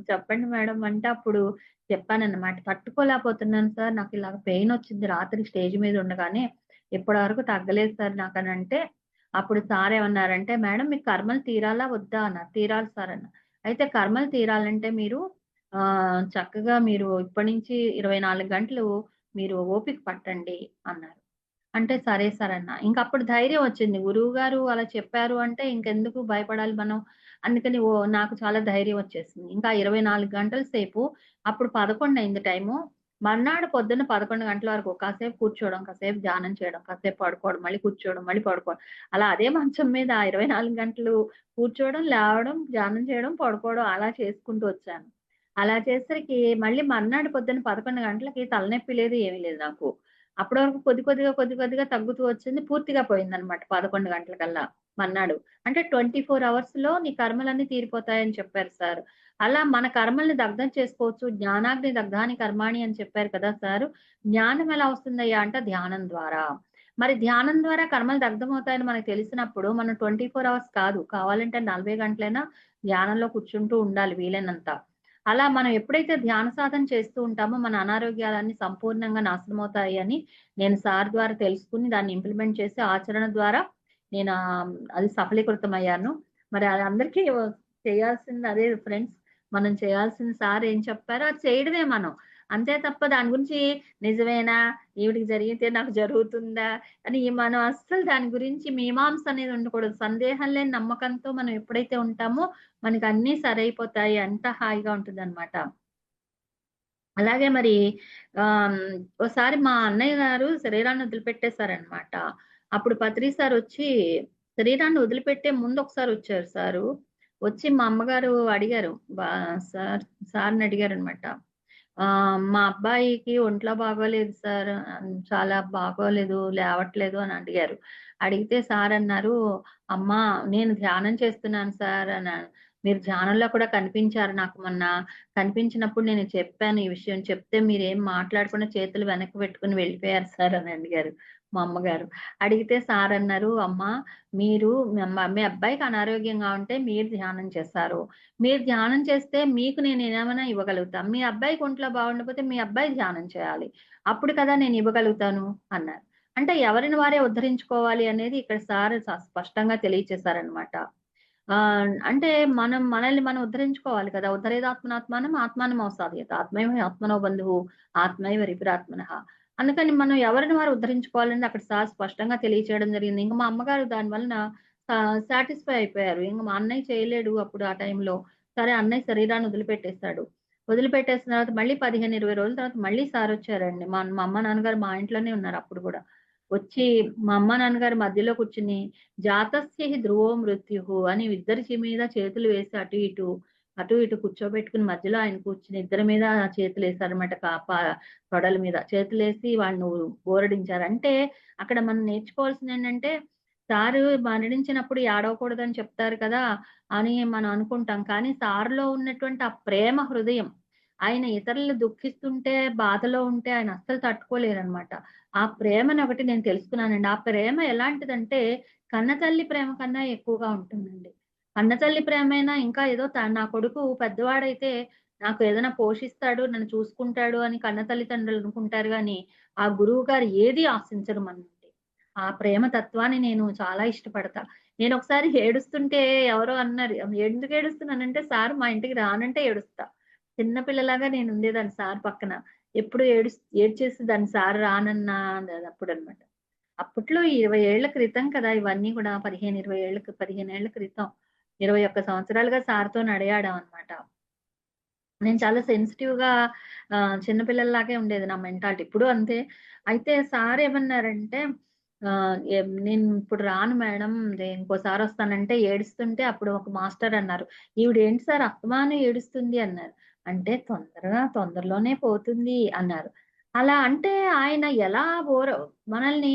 B: చెప్పండి మేడం అంటే అప్పుడు చెప్పానన్నమాట. తట్టుకోలేకపోతున్నాను సార్. నాకిలాగ పెయినొచ్చింది రాత్రి స్టేజ్ మీద ఉండగానే. ఇప్పటి వరకు తగ్గలేదు సార్ నాకనంటే, అప్పుడు సారేమన్నారంటే, "మేడం మీకు కర్మలు తీరాలా వద్దా?" అన్నారు. "తీరాలి సార్" అన్నా. "అయితే కర్మలు తీరాలంటే చక్కగా మీరు ఇప్పటి నుంచి 24 గంటలు మీరు ఓపిక పట్టండి" అన్నారు. అంటే సరే సార్ అన్నా. ఇంకప్పుడు ధైర్యం వచ్చింది. గురువుగారు అలా చెప్పారు అంటే ఇంకెందుకు భయపడాలి మనం. అందుకని నాకు చాలా ధైర్యం వచ్చేసింది. ఇంకా 24 గంటల సేపు అప్పుడు 11 అయింది టైము. మర్నాడు పొద్దున్న 11 గంటల వరకు కాసేపు కూర్చోవడం, కాసేపు ధ్యానం చేయడం, కాసేపు పడుకోవడం, మళ్ళీ కూర్చోవడం, మళ్ళీ పడుకోవడం. అలా అదే మంచం మీద 24 గంటలు కూర్చోవడం, లేవడం, ధ్యానం చేయడం, పడుకోవడం అలా చేసుకుంటూ వచ్చాను. అలా చేసేసరికి మళ్ళీ మర్నాడు పొద్దున్న 11 గంటలకి తలనొప్పి లేదు, ఏమీ లేదు నాకు. అప్పటి వరకు కొద్దిగా తగ్గుతూ వచ్చింది. పూర్తిగా పోయిందనమాట 11 గంటలకల్లా మర్నాడు. అంటే 24 అవర్స్‌లో నీ కర్మలన్నీ తీరిపోతాయని చెప్పారు సారు. అలా మన కర్మల్ని దగ్ధం చేసుకోవచ్చు. జ్ఞానాగ్ని దగ్ధాని కర్మాణి అని చెప్పారు కదా సారు. జ్ఞానం ఎలా వస్తుందయ్యా అంటే ధ్యానం ద్వారా. మరి ధ్యానం ద్వారా కర్మలు దగ్ధమవుతాయని మనకు తెలిసినప్పుడు మనం 24 అవర్స్ కాదు. కావాలంటే 40 గంటలైనా ధ్యానంలో కూర్చుంటూ ఉండాలి వీలైనంత. అలా మనం ఎప్పుడైతే ధ్యాన సాధన చేస్తూ ఉంటామో మన అనారోగ్యాలన్నీ సంపూర్ణంగా నాశనమవుతాయి అని నేను సార్ ద్వారా తెలుసుకొని దాన్ని ఇంప్లిమెంట్ చేసి ఆచరణ ద్వారా నేను అది సఫలీకృతమయ్యాను. మరి అది అందరికీ చేయాల్సింది అదే ఫ్రెండ్స్. మనం చేయాల్సింది సార్ ఏం చెప్పారో అది చేయడమే మనం. అంతే తప్ప దాని గురించి నిజమేనా? ఈవిడకి జరిగితే నాకు జరుగుతుందా? అని మనం అస్సలు దాని గురించి మీమాంస అనేది ఉండకూడదు. సందేహం లేని నమ్మకంతో మనం ఎప్పుడైతే ఉంటామో మనకన్నీ సరైపోతాయి. అంతా హాయిగా ఉంటుందనమాట. అలాగే మరి ఓసారి మా అన్నయ్య గారు శరీరాన్ని వదిలిపెట్టేసారనమాట. అప్పుడు పత్రి సారొచ్చి శరీరాన్ని వదిలిపెట్టే ముందు ఒకసారి వచ్చారు సారు. వచ్చి మా అమ్మగారు అడిగారు. బా సార్ సార్‌ని అడిగారనమాట. మా అబ్బాయికి ఒంట్లో బాగోలేదు సార్. చాలా బాగోలేదు, లేవట్లేదు అని అడిగారు. అడిగితే సారన్నారు, "అమ్మా నేను ధ్యానం చేస్తున్నాను సార్" అన్నారు. "మీరు ధ్యానంలో కూడా కనిపించారు నాకు మొన్న. కనిపించినప్పుడు నేను చెప్పాను ఈ విషయం. చెప్తే మీరేం మాట్లాడకుండా చేతులు వెనక్కి పెట్టుకొని వెళ్ళిపోయారు సార్" అని అడిగారు మా అమ్మగారు. అడిగితే సారన్నారు, "అమ్మా మీరు మీ అబ్బాయికి అనారోగ్యంగా ఉంటే మీరు ధ్యానం చేశారు. మీరు ధ్యానం చేస్తే మీకు నేనేమైనా ఇవ్వగలుగుతా. మీ అబ్బాయికి ఒంట్లో బాగుండకపోతే మీ అబ్బాయి ధ్యానం చేయాలి. అప్పుడు కదా నేను ఇవ్వగలుగుతాను" అన్నారు. అంటే ఎవరిని వారే ఉద్ధరించుకోవాలి అనేది ఇక్కడ సార్ స్పష్టంగా తెలియచేశారనమాట. అంటే మనల్ని మనం ఉద్ధరించుకోవాలి కదా! ఉద్ధరేదాత్మనాత్మానం ఆత్మానం అవసాదయత. ఆత్మైవ ఆత్మనో బంధువు ఆత్మైవ రిపురాత్మనః. అందుకని మనం ఎవరిని వారు ఉద్ధరించుకోవాలని అక్కడ సార్ స్పష్టంగా తెలియచేయడం జరిగింది. ఇంక మా అమ్మగారు దాని వలన సాటిస్ఫై అయిపోయారు. ఇంక మా అన్నయ్య చేయలేడు అప్పుడు ఆ టైంలో. సరే అన్నయ్య శరీరాన్ని వదిలిపెట్టేసాడు. వదిలిపెట్టేసిన తర్వాత మళ్ళీ 15, 20 రోజుల తర్వాత మళ్ళీ సారొచ్చారండి. మా మా అమ్మ, నాన్నగారు మా ఇంట్లోనే ఉన్నారు అప్పుడు గూడా. వచ్చి మా అమ్మ, నాన్నగారు మధ్యలో కూర్చొని జాతస్య హి ధ్రువో మృత్యుః అని ఇద్దరి మీద చేతులు వేసి అటు ఇటు కూర్చోబెట్టుకొని మధ్యలో ఆయన కూర్చొని ఇద్దరి మీద చేతులేసారన్నమాట. తొడల మీద చేతులేసి వాళ్ళని ఊరడించారు. అంటే అక్కడ మనం నేర్చుకోవాల్సిందేంటంటే సారు మరణించినప్పుడు ఏడవకూడదని చెప్తారు కదా! అని మనం అనుకుంటాం. కానీ సార్‌లో ఉన్నటువంటి ఆ ప్రేమ హృదయం, ఆయన ఇతరులు దుఃఖిస్తుంటే, బాధలో ఉంటే ఆయన అస్సలు తట్టుకోలేరనమాట. ఆ ప్రేమనొకటి నేను తెలుసుకున్నానండి. ఆ ప్రేమ ఎలాంటిదంటే, కన్నతల్లి ప్రేమ కన్నా ఎక్కువగా ఉంటుందండి. కన్నతల్లి ప్రేమైనా ఇంకా ఏదో నా కొడుకు పెద్దవాడైతే నాకు ఏదైనా పోషిస్తాడు, నన్ను చూసుకుంటాడు అని కన్న తల్లిదండ్రులు అనుకుంటారు గానీ, ఆ గురువుగారు ఏది ఆశించరు మన నుండి. ఆ ప్రేమ తత్వాన్ని నేను చాలా ఇష్టపడతా. నేనొకసారి ఏడుస్తుంటే ఎవరో అన్నారు, "ఎందుకు ఏడుస్తున్నానంటే, సార్ మా ఇంటికి రానంటే ఏడుస్తా." చిన్న పిల్లలాగా నేనుండేదాన్ని సార్ పక్కన. ఎప్పుడు ఏడ్చేసేదాన్ని సార్ రానన్నా అప్పుడనమాట. అప్పట్లో 20 ఏళ్ల క్రితం కదా! ఇవన్నీ గూడా 15 ఏళ్ల క్రితం. 21 సంవత్సరాలుగా సార్‌తో నడయాడాం అనమాట. నేను చాలా సెన్సిటివ్‌గా చిన్న పిల్లల్లాగే ఉండేది నా మెంటాలిటీ. ఇప్పుడు అంతే. అయితే సార్ ఏమన్నారంటే నేను ఇప్పుడు రాను మేడం ఇంకోసారొస్తానంటే ఏడుస్తుంటే అప్పుడు ఒక మాస్టర్ అన్నారు. "ఈవిడేంటి సార్ అస్తమానం ఏడుస్తుంది" అన్నారు. అంటే తొందరలోనే పోతుంది అన్నారు. అలా అంటే ఆయన ఎలా ఓర మనల్ని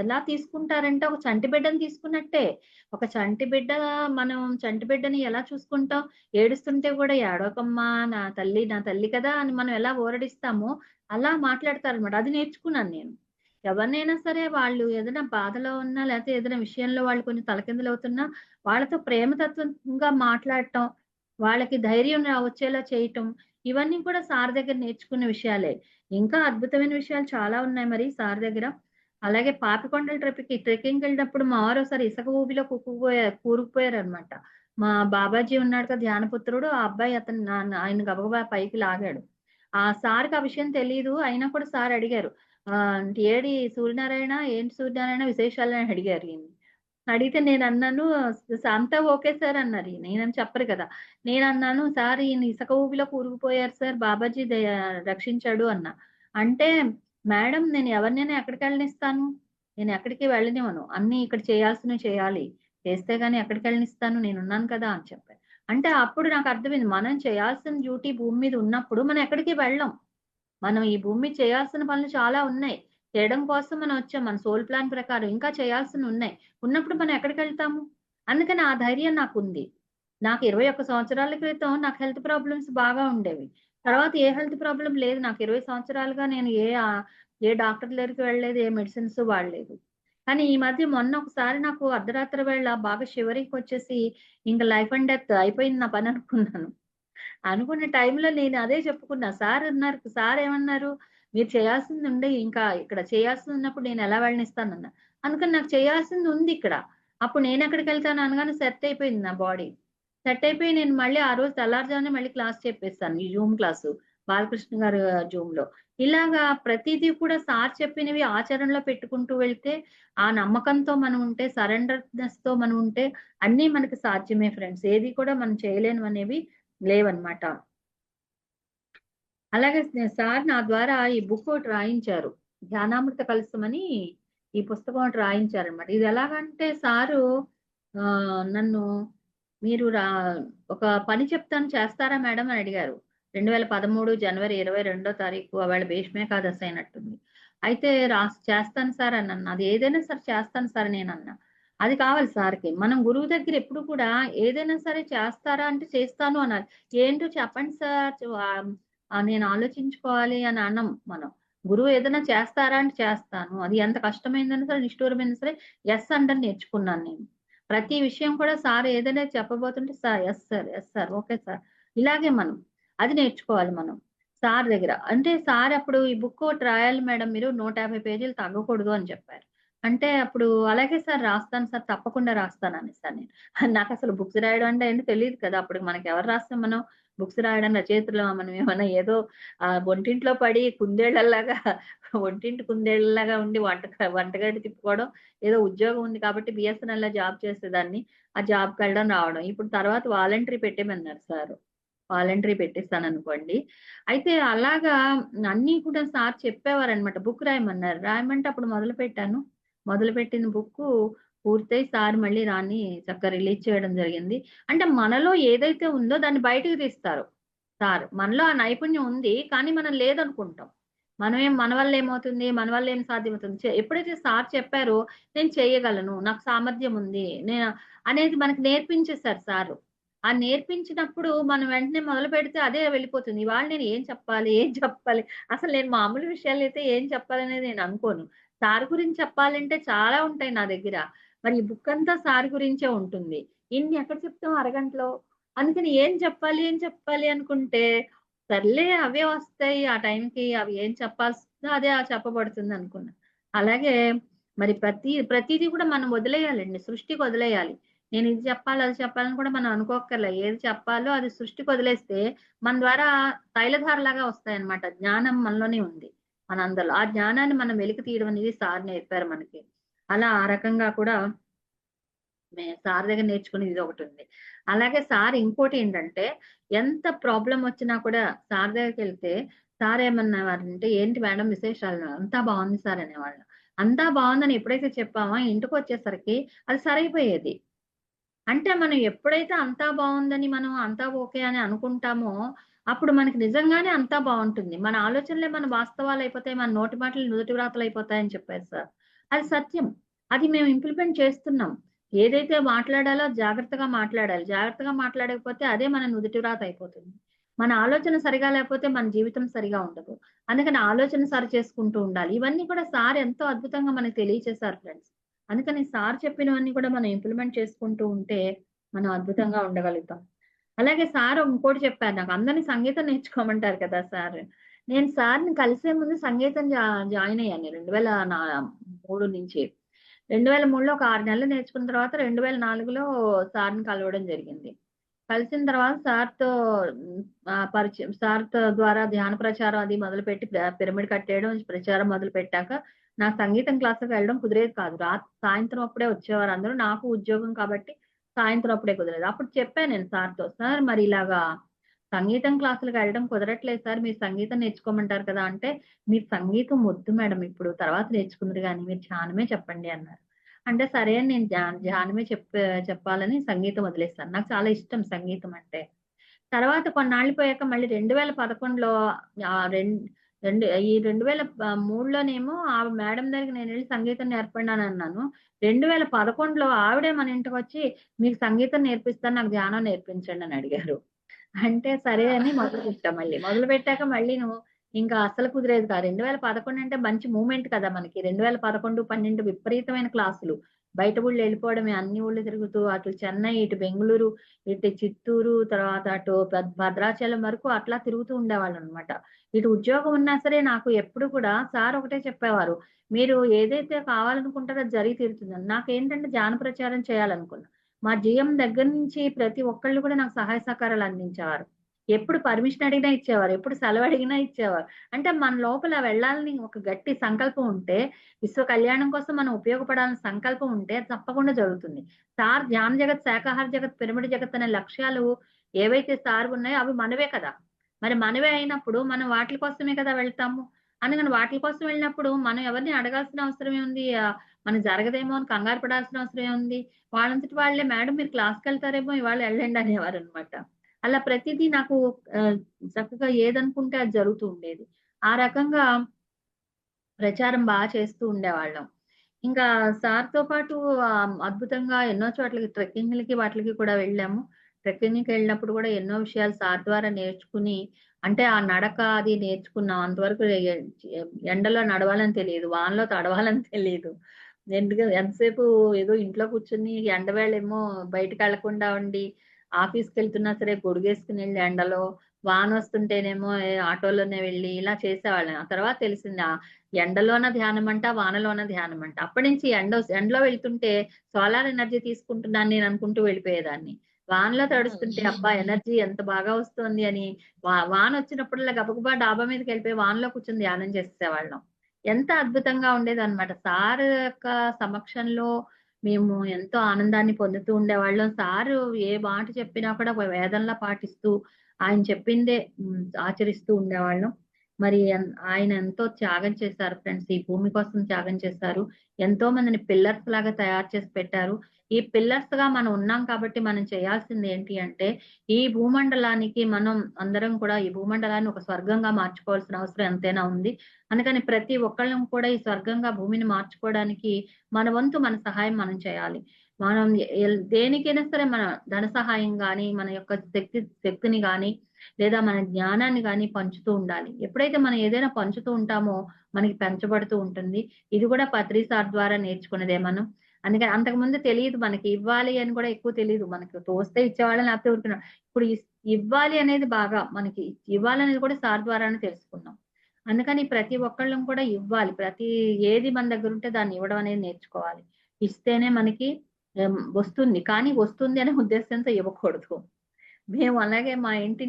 B: ఎలా తీసుకుంటారంటే ఒక చంటి బిడ్డని తీసుకున్నట్టే. ఒక చంటి బిడ్డ మనం చంటి బిడ్డని ఎలా చూసుకుంటాం? ఏడుస్తుంటే గూడా "ఏడవకమ్మా నా తల్లి కదా!" అని మనం ఎలా ఊరడిస్తామో, అలా మాట్లాడతారనమాట. అది నేర్చుకున్నాను నేను. ఎవరినైనా సరే వాళ్ళు ఏదైనా బాధలో ఉన్నా, లేతే ఏదైనా విషయంలో వాళ్ళు కొంచెం తలకిందులవుతున్నా, వాళ్ళతో ప్రేమతత్వంగా మాట్లాడటం, వాళ్ళకి ధైర్యం వచ్చేలా చేయటం, ఇవన్నీ కూడా సార్ దగ్గర నేర్చుకున్న విషయాలే. ఇంకా అద్భుతమైన విషయాలు చాలా ఉన్నాయి మరి సార్ దగ్గర. అలాగే పాపికొండల ట్రెక్కింగ్‌కెళ్ళినప్పుడు మా వారు ఒకసారి ఇసక ఊబిలో కూరుకుపోయారనమాట. మా బాబాజీ ఉన్నాడు కదా! ధ్యానపుత్రుడు. ఆ అబ్బాయి అతను ఆయన గబగబా పైకి లాగాడు. ఆ సార్‌కి ఆ విషయం తెలీదు. అయినా కూడా సార్ అడిగారు. "ఏడి సూర్యనారాయణ ఏంటి సూర్యనారాయణ విశేషాలు" అని అడిగారు ఈయన్ని. అడిగితే నేనన్నాను "అంతా ఓకే సార్" అన్నారు ఈయన. ఈయనేం చెప్పరు కదా! నేనన్నాను "సార్ ఈయన ఇసక ఊబిలో కూరుకుపోయారు సార్. బాబాజీ రక్షించాడు" అన్నా. అంటే "మేడం నేను ఎవరినైనా ఎక్కడికెళ్ళనిస్తాను? నేను ఎక్కడికి వెళ్ళనివ్వను. అన్నీ ఇక్కడ చేయాల్సినవి చేయాలి. చేస్తే గాని ఎక్కడికెళ్ళనిస్తాను? నేనున్నాను కదా!" అని చెప్పారు. అంటే అప్పుడు నాకర్థమైంది. మనం చేయాల్సిన డ్యూటీ భూమి మీద ఉన్నప్పుడు మనం ఎక్కడికి వెళ్ళం. మనం ఈ భూమి మీద చేయాల్సిన పనులు చాలా ఉన్నాయి. చేయడం కోసం మనం వచ్చాం. మన సోల్ ప్లాన్ ప్రకారం ఇంకా చేయాల్సినున్నాయి. ఉన్నప్పుడు మనం ఎక్కడికెళ్తాము? అందుకని ఆ ధైర్యం నాకుంది. నాకు 21 సంవత్సరాల క్రితం నాకు హెల్త్ ప్రాబ్లమ్స్ బాగా ఉండేవి. తర్వాత ఏ హెల్త్ ప్రాబ్లమ్ లేదు. నాకు 20 సంవత్సరాలుగా నేను ఏ డాక్టర్ దగ్గరికి వెళ్ళలేదు. ఏ మెడిసిన్స్ వాడలేదు. కానీ ఈ మధ్య మొన్న ఒకసారి నాకు అర్ధరాత్రి వేళ బాగా షివరింగ్ వచ్చేసి ఇంక లైఫ్ అండ్ డెత్ అయిపోయింది నా పని అనుకున్నాను. అనుకున్న టైంలో నేను అదే చెప్పుకున్నా. సార్ ఏమన్నారు? "మీరు చేయాల్సిందుంది ఇంకా ఇక్కడ చేయాల్సిందున్నప్పుడు నేనెలా వెళ్ళనిస్తానన్నా." అందుకని నాకు చేయాల్సిందుందిక్కడ. అప్పుడు నేనెక్కడికెళ్తాను అనగానే సెట్ అయిపోయింది నా బాడీ. సెట్ అయిపోయి నేను మళ్ళీ ఆ రోజు తెల్లారుజామునే మళ్ళీ క్లాస్ చెప్పేసాను. ఈ జూమ్ క్లాసు. బాలకృష్ణ గారు జూమ్‌లో. ఇలాగా ప్రతీదీ కూడా సార్ చెప్పినవి ఆచరణలో పెట్టుకుంటూ వెళ్తే, ఆ నమ్మకంతో మనం ఉంటే, సరెండర్‌నెస్‌తో మనం ఉంటే అన్నీ మనకి సాధ్యమే ఫ్రెండ్స్. ఏది కూడా మనం చేయలేనివనేవి లేవన్నమాట. అలాగే సార్ నా ద్వారా ఈ బుక్ ఒకటి రాయించారు. 'జ్ఞానామృత కలశం' అని ఈ పుస్తకం ఒకటి రాయించారన్నమాట. ఇది ఎలాగంటే సారు నన్ను మీరు ఒక పని చెప్తాను చేస్తారా మేడం అని అడిగారు. 2013 జనవరి 22 తారీఖు ఆవేళ భీష్మేకాదశి అయినట్టుంది. అయితే చేస్తాను సార్ అన్నాను. అది ఏదైనా సరే చేస్తాను సార్ నేనన్నా. అది కావాలి సార్‌కి. మనం గురువు దగ్గర ఎప్పుడు కూడా ఏదైనా సరే చేస్తారా అంటే చేస్తాను అనాలి. ఏంటో చెప్పండి సార్ నేను ఆలోచించుకోవాలి అని అనం మనం. గురువు ఏదైనా చేస్తారా అంటే చేస్తాను. అది ఎంత కష్టమైందైనా సరే, నిష్ఠూరమైనా సరే యెస్ అనడం నేర్చుకున్నాను నేను. ప్రతి విషయం కూడా సార్ ఏదైనా చెప్పబోతుంటే sir yes sir, yes sir, okay sir. ఇలాగే మనం. అది నేర్చుకోవాలి మనం. సార్ దగ్గర. అంటే సార్ అప్పుడు ఈ బుక్ ఒకటి రాయాలి మేడం మీరు 150 పేజీలు తగ్గకూడదు అని చెప్పారు. అంటే అప్పుడు అలాగే సార్ రాస్తాను సార్ తప్పకుండా రాస్తాను అనేసాను నేను. నాకసలు బుక్స్ రాయడం అంటే ఏంటో తెలీదు కదా! అప్పుడు మనకెవరు రాస్తాం మనం. బుక్స్ రాయడం రచయితలమా మనం ఏమన్నా ఏదో ఒంటింట్లో పడి కుందేళ్ళలాగా ఒంటింటి కుందేళ్ళలాగా ఉండి వంటగది తిప్పుకోవడం, ఏదో ఉద్యోగం ఉంది కాబట్టి బీఎస్ఎన్ఎల్‌లో జాబ్ చేసేదాన్ని. ఆ జాబ్‌కెళ్ళడం, రావడం. ఇప్పుడు తర్వాత వాలంటరీ పెట్టేయమన్నారు సారు. వాలంటరీ పెట్టేసాననుకోండి. అయితే అలాగా అన్నీ కూడా సార్ చెప్పేవారనమాట. బుక్ రాయమన్నారు. రాయమంటే అప్పుడు మొదలుపెట్టాను. మొదలుపెట్టిన బుక్కు పూర్తయి సార్ మళ్ళీ దాన్ని చక్కగా రిలీజ్ చేయడం జరిగింది. అంటే మనలో ఏదైతే ఉందో దాన్ని బయటకు తీస్తారు సార్. మనలో ఆ నైపుణ్యం ఉంది. కానీ మనం లేదనుకుంటాం. మన వల్ల ఏమవుతుంది? మన వల్ల ఏం సాధ్యమవుతుంది? ఎప్పుడైతే సార్ చెప్పారో నేను చేయగలను. నాకు సామర్థ్యం ఉంది. అనేది మనకు నేర్పించేసారు సారు. ఆ నేర్పించినప్పుడు మనం వెంటనే మొదలుపెడితే అదే వెళ్ళిపోతుంది. ఇవాళ నేను ఏం చెప్పాలి? ఏం చెప్పాలి? అసలు నేను మామూలు విషయాలైతే ఏం చెప్పాలనేది నేను అనుకోను. సార్ గురించి చెప్పాలంటే చాలా ఉంటాయి నా దగ్గర. మరి ఈ బుక్ అంతా సార్ గురించే ఉంటుంది. ఇన్ని ఎక్కడ చెప్తాం అరగంటలో. అందుకని ఏం చెప్పాలి? ఏం చెప్పాలి? అనుకుంటే సర్లే అవే వస్తాయి ఆ టైంకి. అవి ఏం చెప్పాల్సిందో అదే చెప్పబడుతుందనుకున్నా. అలాగే మరి ప్రతీది కూడా మనం వదిలేయాలండి. సృష్టికి వదిలేయాలి. నేను ఇది చెప్పాలి, అది చెప్పాలని కూడా మనం అనుకోక్కర్లే. ఏది చెప్పాలో అది సృష్టికి వదిలేస్తే మన ద్వారా తైలధారలాగా వస్తాయన్నమాట. జ్ఞానం మనలోనే ఉంది. మనందరిలో. ఆ జ్ఞానాన్ని మనం వెలికి తీయడం అనేది సార్ నేర్పారు మనకి. అలా ఆ రకంగా కూడా సార్ దగ్గర నేర్చుకునేది ఇదొకటుంది. అలాగే సార్ ఇంకోటేంటంటే, ఎంత ప్రాబ్లమొచ్చినా కూడా సార్ దగ్గరికెళ్తే, సార్ ఏమనేవారంటే, "ఏంటి మేడం విశేషాలు?" "అంతా బావుంది సార్" అనేవాళ్ళు. అంతా బావుందని ఎప్పుడైతే చెప్పామో, ఇంటికొచ్చేసరికి అది సరైపోయేది. అంటే మనం ఎప్పుడైతే అంతా బావుందని మనం అంతా ఓకే అని అనుకుంటామో, అప్పుడు మనకి నిజంగానే అంతా బావుంటుంది. మన ఆలోచనలే మన వాస్తవాలయిపోతాయి. మన నోటి మాటలు నుదుటి వ్రాతలయిపోతాయని చెప్పారు సార్. అది సత్యం. అది మేము ఇంప్లిమెంట్ చేస్తున్నాం. ఏదైతే మాట్లాడాలో జాగ్రత్తగా మాట్లాడాలి. జాగ్రత్తగా మాట్లాడకపోతే అదే మన నుదిటి వ్రాత అయిపోతుంది. మన ఆలోచన సరిగా లేకపోతే మన జీవితం సరిగా ఉండదు. అందుకని ఆలోచన సరి చేసుకుంటూ ఉండాలి. ఇవన్నీ కూడా సార్ ఎంతో అద్భుతంగా మనకు తెలియచేశారు ఫ్రెండ్స్. అందుకని సార్ చెప్పినవన్నీ కూడా మనం ఇంప్లిమెంట్ చేసుకుంటూ ఉంటే, మనం అద్భుతంగా ఉండగలుగుతాం. అలాగే సార్ ఇంకోటి చెప్పారు నాకు. అందరిని సంగీతం నేర్చుకోమంటారు కదా సార్. నేను సార్‌ని కలిసే ముందు సంగీతం జాయిన్ అయ్యాను. 2003 నుంచి. 2003లో ఒక 6 నెలలు నేర్చుకున్న తర్వాత 2004లో సార్‌ని కలవడం జరిగింది. కలిసిన తర్వాత సార్‌తో పరిచయం సార్‌తో ద్వారా ధ్యాన ప్రచారం అది మొదలుపెట్టి పిరమిడ్ కట్టేయడం, ప్రచారం మొదలుపెట్టాక నాకు సంగీతం క్లాస్‌కెళ్ళడం కుదిరేది కాదు. సాయంత్రం అప్పుడే వచ్చేవారు అందరూ. నాకు ఉద్యోగం కాబట్టి సాయంత్రం అప్పుడే కుదిరేది. అప్పుడు చెప్పాను నేను సార్‌తో, "సార్ మరి ఇలాగా సంగీతం క్లాసులకెళ్ళడం కుదరట్లేదు సార్. మీరు సంగీతం నేర్చుకోమంటారు కదా!" అంటే, "మీరు సంగీతం వద్దు మేడం ఇప్పుడు. తర్వాత నేర్చుకుందురు గానీ మీరు ధ్యానమే చెప్పండి" అన్నారు. అంటే సరే అని నేను ధ్యానమే చెప్పాలని సంగీతం వదిలేసాను. నాకు చాలా ఇష్టం సంగీతం అంటే. తర్వాత కొన్నాళ్ళు పోయాక మళ్ళీ 2011లో ఆహ్, రెం రెండు ఈ 2003లోనేమో ఆ మేడం దగ్గరికి నేనెళ్లి సంగీతం నేర్పండనన్నాను. 2011లో ఆవిడే మన ఇంటికొచ్చి, "మీకు సంగీతం నేర్పిస్తాను. నాకు ధ్యానం నేర్పించండి" అని అడిగారు. అంటే సరే అని మొదలుపెట్టా మళ్ళీ. మొదలుపెట్టాక మళ్ళీను ఇంకా అస్సలు కుదిరేది కాదు. 2011 అంటే మంచి మూవ్‌మెంట్ కదా మనకి. 2011, 12 విపరీతమైన క్లాసులు. బయట ఊళ్ళెళ్ళిపోవడమే. అన్ని ఊళ్ళు తిరుగుతూ అటు చెన్నై, ఇటు బెంగుళూరు, ఇటు చిత్తూరు, తర్వాత అటు భద్రాచలం వరకు అట్లా తిరుగుతూ ఉండేవాళ్ళనమాట. ఇటు ఉద్యోగం ఉన్నా సరే నాకు ఎప్పుడు కూడా సార్ ఒకటే చెప్పేవారు. "మీరు ఏదైతే కావాలనుకుంటారో అది జరిగి తీరుతుందని." నాకేంటంటే ధ్యాన ప్రచారం చేయాలనుకున్నా. మా జీఎం దగ్గర నుంచి ప్రతి ఒక్కళ్ళు కూడా నాకు సహాయ సహకారాలు అందించేవారు. ఎప్పుడు పర్మిషన్ అడిగినా ఇచ్చేవారు. ఎప్పుడు సెలవు అడిగినా ఇచ్చేవారు. అంటే మన లోపల వెళ్ళాలని ఒక గట్టి సంకల్పం ఉంటే, విశ్వ కళ్యాణం కోసం మనం ఉపయోగపడాలని సంకల్పం ఉంటే అది తప్పకుండా జరుగుతుంది. సార్ ధ్యాన జగత్, శాకాహార జగత్, పిరమిడ్ జగత్ అనే లక్ష్యాలు ఏవైతే సార్ ఉన్నాయో అవి మనవే కదా! మరి మనవే అయినప్పుడు మనం వాటిల కోసమే కదా వెళ్తాము. అందుకని వాటిల కోసం వెళ్ళినప్పుడు మనం ఎవరిని అడగాల్సిన అవసరం ఏముంది? మనకు జరగదేమో అని కంగారు పడాల్సిన అవసరం ఏముంది? వాళ్ళంతట వాళ్ళే మేడం మీరు క్లాస్‌కెళ్తారేమో ఇవాళ ఎళ్ళండి అనేవారనమాట. అలా ప్రతిదీ నాకు చక్కగా ఏదనుకుంటే అది జరుగుతూ ఉండేది. ఆ రకంగా ప్రచారం చేస్తూ ఉండేవాళ్ళం. ఇంకా సార్‌తో పాటు అద్భుతంగా ఎన్నో చోట్లకి ట్రెక్కింగ్‌లకి వాటిలకి కూడా వెళ్ళాము. ట్రెక్కింగ్‌కెళ్ళినప్పుడు కూడా ఎన్నో విషయాలు సార్ ద్వారా నేర్చుకుని, అంటే ఆ నడక అది నేర్చుకున్నాం. అంతవరకు ఎండలో నడవాలని తెలీదు. వానలో తడవాలని తెలీదు. ఎంతసేపు ఏదో ఇంట్లో కూర్చొని ఎండవేళేమో బయటికెళ్ళకుండా ఉండి, ఆఫీస్‌కెళ్తున్నా సరే గొడుగేసుకొనెళ్ళి ఎండలో, వానొస్తుంటేనేమో ఆటోలోనే వెళ్ళి ఇలా చేసేవాళ్ళం. ఆ తర్వాత తెలిసింది ఎండలోన ధ్యానమంట, వానలోన ధ్యానమంట. అప్పటినుంచి ఎండలో వెళ్తుంటే సోలార్ ఎనర్జీ తీసుకుంటున్నాను నేను అనుకుంటూ వెళ్ళిపోయేదాన్ని. వానలో తడుస్తుంటే అబ్బా! ఎనర్జీ ఎంత బాగా వస్తోంది అని వానొచ్చినప్పుడల్లా గబగబా డాబా మీదకెళ్ళిపోయి వానలో కూర్చొని ధ్యానం చేసేసేవాళ్ళం. ఎంత అద్భుతంగా ఉండేదన్నమాట. సార్ యొక్క సమక్షంలో మేము ఎంతో ఆనందాన్ని పొందుతూ ఉండేవాళ్ళం. సారు ఏ మాట చెప్పినా కూడా ఒక వేదంలా పాటిస్తూ, ఆయన చెప్పిందే ఆచరిస్తూ ఉండేవాళ్ళం. మరి ఆయన ఎంతో త్యాగం చేశారు ఫ్రెండ్స్. ఈ భూమి కోసం త్యాగం చేశారు. ఎంతో మందిని పిల్లర్స్ లాగా తయారు చేసి పెట్టారు. ఈ పిల్లర్స్‌గా మనం ఉన్నాం కాబట్టి మనం చేయాల్సింది ఏంటి అంటే, ఈ భూమండలానికి మనం అందరం కూడా ఈ భూమండలాన్ని ఒక స్వర్గంగా మార్చుకోవాల్సిన అవసరం ఎంతైనా ఉంది. అందుకని ప్రతి ఒక్కళ్ళం కూడా ఈ స్వర్గంగా భూమిని మార్చుకోవడానికి మన వంతు మన సహాయం మనం చేయాలి. మనం దేనికైనా సరే మన ధన సహాయం గాని, మన యొక్క శక్తిని గాని, లేదా మన జ్ఞానాన్ని గాని పంచుతూ ఉండాలి. ఎప్పుడైతే మనం ఏదైనా పంచుతూ ఉంటామో మనకి పెంచబడుతూ ఉంటుంది. ఇది కూడా పత్రి సార్ ద్వారా నేర్చుకున్నదే మనం. అందుకని అంతకుముందు తెలీదు మనకి. ఇవ్వాలి అని కూడా ఎక్కువ తెలీదు. మనకు తోస్తే ఇచ్చేవాళ్ళం లేకపోతే ఊరుకునే ఇప్పుడు ఇవ్వాలి అనేది బాగా మనకి ఇవ్వాలనేది కూడా సార్ ద్వారానే తెలుసుకున్నాం. అందుకని ప్రతి ఒక్కళ్ళం కూడా ఇవ్వాలి. ఏది మన దగ్గరుంటే దాన్ని ఇవ్వడం అనేది నేర్చుకోవాలి. ఇస్తేనే మనకి వస్తుంది. కానీ వస్తుంది అనే ఉద్దేశ్యంతో ఇవ్వకూడదు. మేము అలాగే మా ఇంటి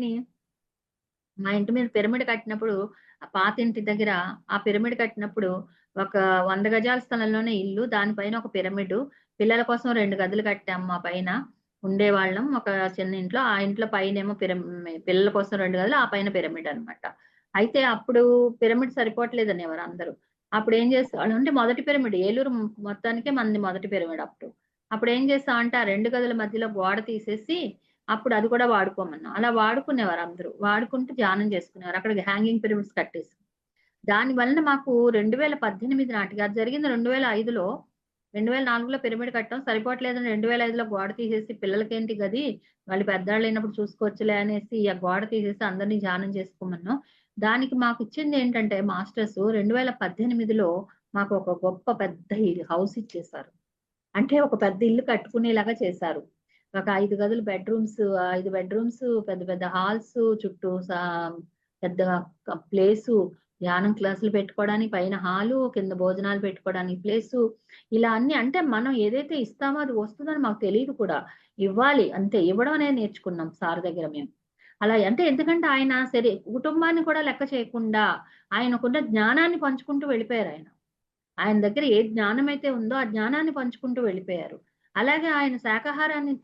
B: మీద పిరమిడ్ కట్టినప్పుడు, ఆ పాతింటి దగ్గర ఆ పిరమిడ్ కట్టినప్పుడు ఒక 100 గజాల స్థలంలోనే ఇల్లు. దానిపైన ఒక పిరమిడు. పిల్లల కోసం 2 గదులు కట్టాం మా పైన. ఉండేవాళ్ళం ఒక చిన్న ఇంట్లో. ఆ ఇంట్లో పైనేమో పిల్లల కోసం 2 గదులు, ఆ పైన పిరమిడ్ అన్నమాట. అయితే అప్పుడు పిరమిడ్ సరిపోవట్లేదనేవారు అందరూ. అప్పుడేం చేసేవాళ్ళం అంటే మొదటి పిరమిడ్ ఏలూరు మొత్తానికే మనది మొదటి పిరమిడ్ అప్పుడు. అప్పుడేం చేసామంటే ఆ 2 గదుల మధ్యలో గోడ తీసేసి అప్పుడు అది కూడా వాడుకోమన్నాం. అలా వాడుకునేవారు అందరూ. వాడుకుంటూ ధ్యానం చేసుకునేవారు. అక్కడ హ్యాంగింగ్ పిరమిడ్స్ కట్టేసి. దాని వలన మాకు 2018 నాటికి అది జరిగింది 2005లో. 2004లో పిరమిడ్ కట్టాం. సరిపోవట్లేదని 2005లో గోడ తీసేసి పిల్లలకేంటి గది, వాళ్ళు పెద్దాళ్ళయినప్పుడు చూసుకోవచ్చులే అనేసి ఆ గోడ తీసేసి అందరిని ధ్యానం చేసుకోమన్నాం. దానికి మాకిచ్చిందేంటంటే మాస్టర్సు 2018లో మాకు ఒక గొప్ప పెద్ద హౌస్ ఇచ్చేశారు. అంటే ఒక పెద్ద ఇల్లు కట్టుకునేలాగా చేశారు. ఒక 5 గదులు బెడ్‌రూమ్స్, 5 బెడ్‌రూమ్స్, పెద్ద పెద్ద హాల్స్, చుట్టూ పెద్ద ప్లేసు, ధ్యానం క్లాసులు పెట్టుకోవడానికి పైన హాలు, కింద భోజనాలు పెట్టుకోవడానికి ప్లేసు. ఇలా అన్నీ అంటే మనం ఏదైతే ఇస్తామో అది వస్తుందని మాకు తెలీదు కూడా. ఇవ్వాలి అంతే. ఇవ్వడం అనేది నేర్చుకున్నాం సార్ దగ్గర మేము. అలా అంటే ఎందుకంటే ఆయన సరే కుటుంబాన్ని కూడా లెక్క చేయకుండా ఆయనకున్న జ్ఞానాన్ని పంచుకుంటూ వెళ్ళిపోయారాయన. ఆయన దగ్గర ఏ జ్ఞానమైతే ఉందో ఆ జ్ఞానాన్ని పంచుకుంటూ వెళ్ళిపోయారు. అలాగే ఆయన శాకాహారాన్ని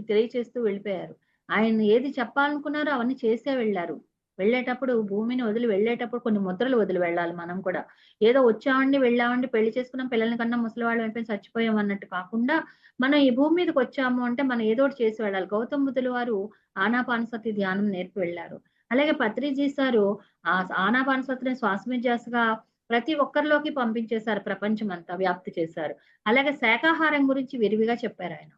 B: తెలియచేస్తూ వెళ్ళిపోయారు. ఆయన ఏది చెప్పాలనుకున్నారో అవన్నీ చేసే వెళ్లారు. వెళ్ళేటప్పుడు భూమిని వదిలి వెళ్ళేటప్పుడు కొన్ని ముద్రలు వదిలి వెళ్ళాలి మనం కూడా. ఏదో వచ్చామండి, వెళ్ళామండి, పెళ్లి చేసుకున్నాం, పిల్లల్ని కన్నా ముసలివాళ్ళం అయిపోయి చచ్చిపోయాం అన్నట్టు కాకుండా, మనం ఈ భూమి మీదకొచ్చాము అంటే మనం ఏదో ఒకటి చేసి వెళ్ళాలి. గౌతమ బుద్ధుల వారు ఆనాపానసతి ధ్యానం నేర్పి వెళ్లారు. అలాగే పత్రిజీ సారు ఆనాపానసతిని శ్వాసోచ్ఛ్వాసగా ప్రతి ఒక్కరిలోకి పంపించేశారు. ప్రపంచమంతా వ్యాప్తి చేశారు. అలాగే శాకాహారం గురించి విరివిగా చెప్పారాయన.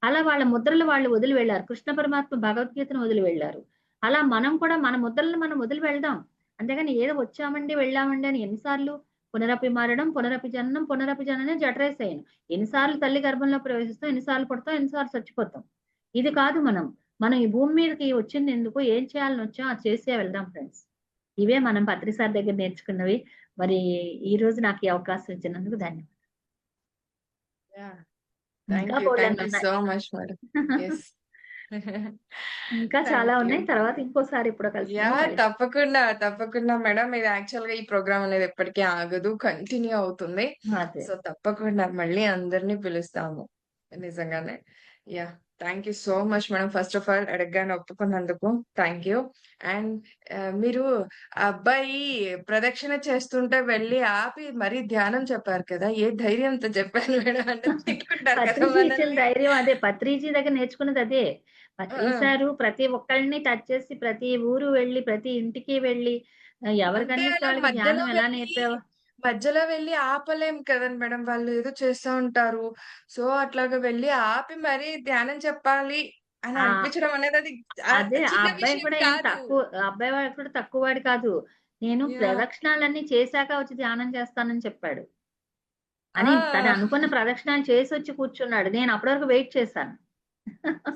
B: అలా వాళ్ళ ముద్రలు వాళ్ళు వదిలి వెళ్లారు. కృష్ణ పరమాత్మ భగవద్గీతను వదిలి వెళ్లారు. అలా మనం కూడా మన ముద్రలను మనం వదిలి వెళ్దాం. అంతేగాని ఏదో వచ్చామండి, వెళ్ళామండి అని ఎన్ని సార్లు పునరపి మారడం, పునరపి జననం, పునరపి జననే జఠరేసేయను. ఎన్నిసార్లు తల్లి గర్భంలో ప్రవేశిస్తాం, ఎన్నిసార్లు పుడతాం, ఎన్నిసార్లు చచ్చిపోతాం. ఇది కాదు మనం. మనం ఈ భూమి మీదకి వచ్చిందెందుకు, ఏం చేయాలని వచ్చాం అది చేసే వెళ్దాం ఫ్రెండ్స్. ఇవే మనం పత్రి సార్ దగ్గర నేర్చుకున్నవి. మరి ఈ రోజు నాకు ఈ అవకాశం ఇచ్చినందుకు ధన్యవాదాలు.
A: యాహ్!
B: ఇంకా
A: థాంక్ యూ
B: బోలెడన్నున్నాయి.
A: So much madam. యెస్.
B: ఇంకా చాలా
A: థ్యాంక్ యూ.
B: ఉన్నాయి. తర్వాత ఇంకోసారి ఎప్పుడో కలిసినప్పుడు కలుద్దాం.
A: తప్పకుండా. తప్పకుండా మేడం. ఇది యాక్చువల్‌గా ఈ ప్రోగ్రామ్ అనేది ఎప్పటికీ ఆగదు. కంటిన్యూ అవుతుంది.
B: అదే.
A: సో, తప్పకుండా మళ్ళీ అందరిని పిలుస్తాము. నిజంగానే. Yeah! Thank you so much madam. First of all అడగగానే ఒప్పుకున్నందుకు థ్యాంక్ యూ. అండ్ మీరు ఆ అబ్బాయి ప్రదక్షిణ చేస్తుంటే వెళ్లి ఆపి మరీ ధ్యానం చెప్పారు కదా! ఏ ధైర్యంతో చెప్పారు మేడం? అంటే తిట్టుకుంటారు కదా
B: పత్రిజీ ఇచ్చిన
A: మనల్ని.
B: ధైర్యం అదే. పత్రిజీ దగ్గర నేర్చుకున్నది అదే.
A: ఆ!
B: పత్రి సారు ప్రతి ఒక్కళ్ళని టచ్ చేసి, ప్రతి ఊరు వెళ్లి, ప్రతి ఇంటికి వెళ్లి ఎవరు
A: అంటే
B: కనిపిస్తే
A: అలా
B: వాళ్ళకి ధ్యానం ఎలా నేర్పావో
A: మధ్యలో వెళ్లి ఆపలేం కదండీ మేడం. వాళ్ళు ఏదో చేస్తా ఉంటారు. సో, అట్లాగా వెళ్లి ఆపి మరీ ధ్యానం చెప్పాలి అని
B: ఆ!
A: అనిపించడం అనేది అది
B: అదే ఆ
A: చిన్న
B: అబ్బాయి
A: విషయం
B: కూడా ఏం
A: కాదు.
B: తక్కువ ఆ అబ్బాయి వాడు కూడా తక్కువ వాడు కాదు. నేను
A: యాహ్!
B: ప్రదక్షిణాలన్నీ చేశాక వచ్చి ధ్యానం చేస్తానని చెప్పాడు. అని తను
A: ఆ!
B: అనుకున్న ప్రదక్షిణాలు చేసొచ్చి కూర్చున్నాడు. నేను అప్పటి వరకు వెయిట్ చేశాను.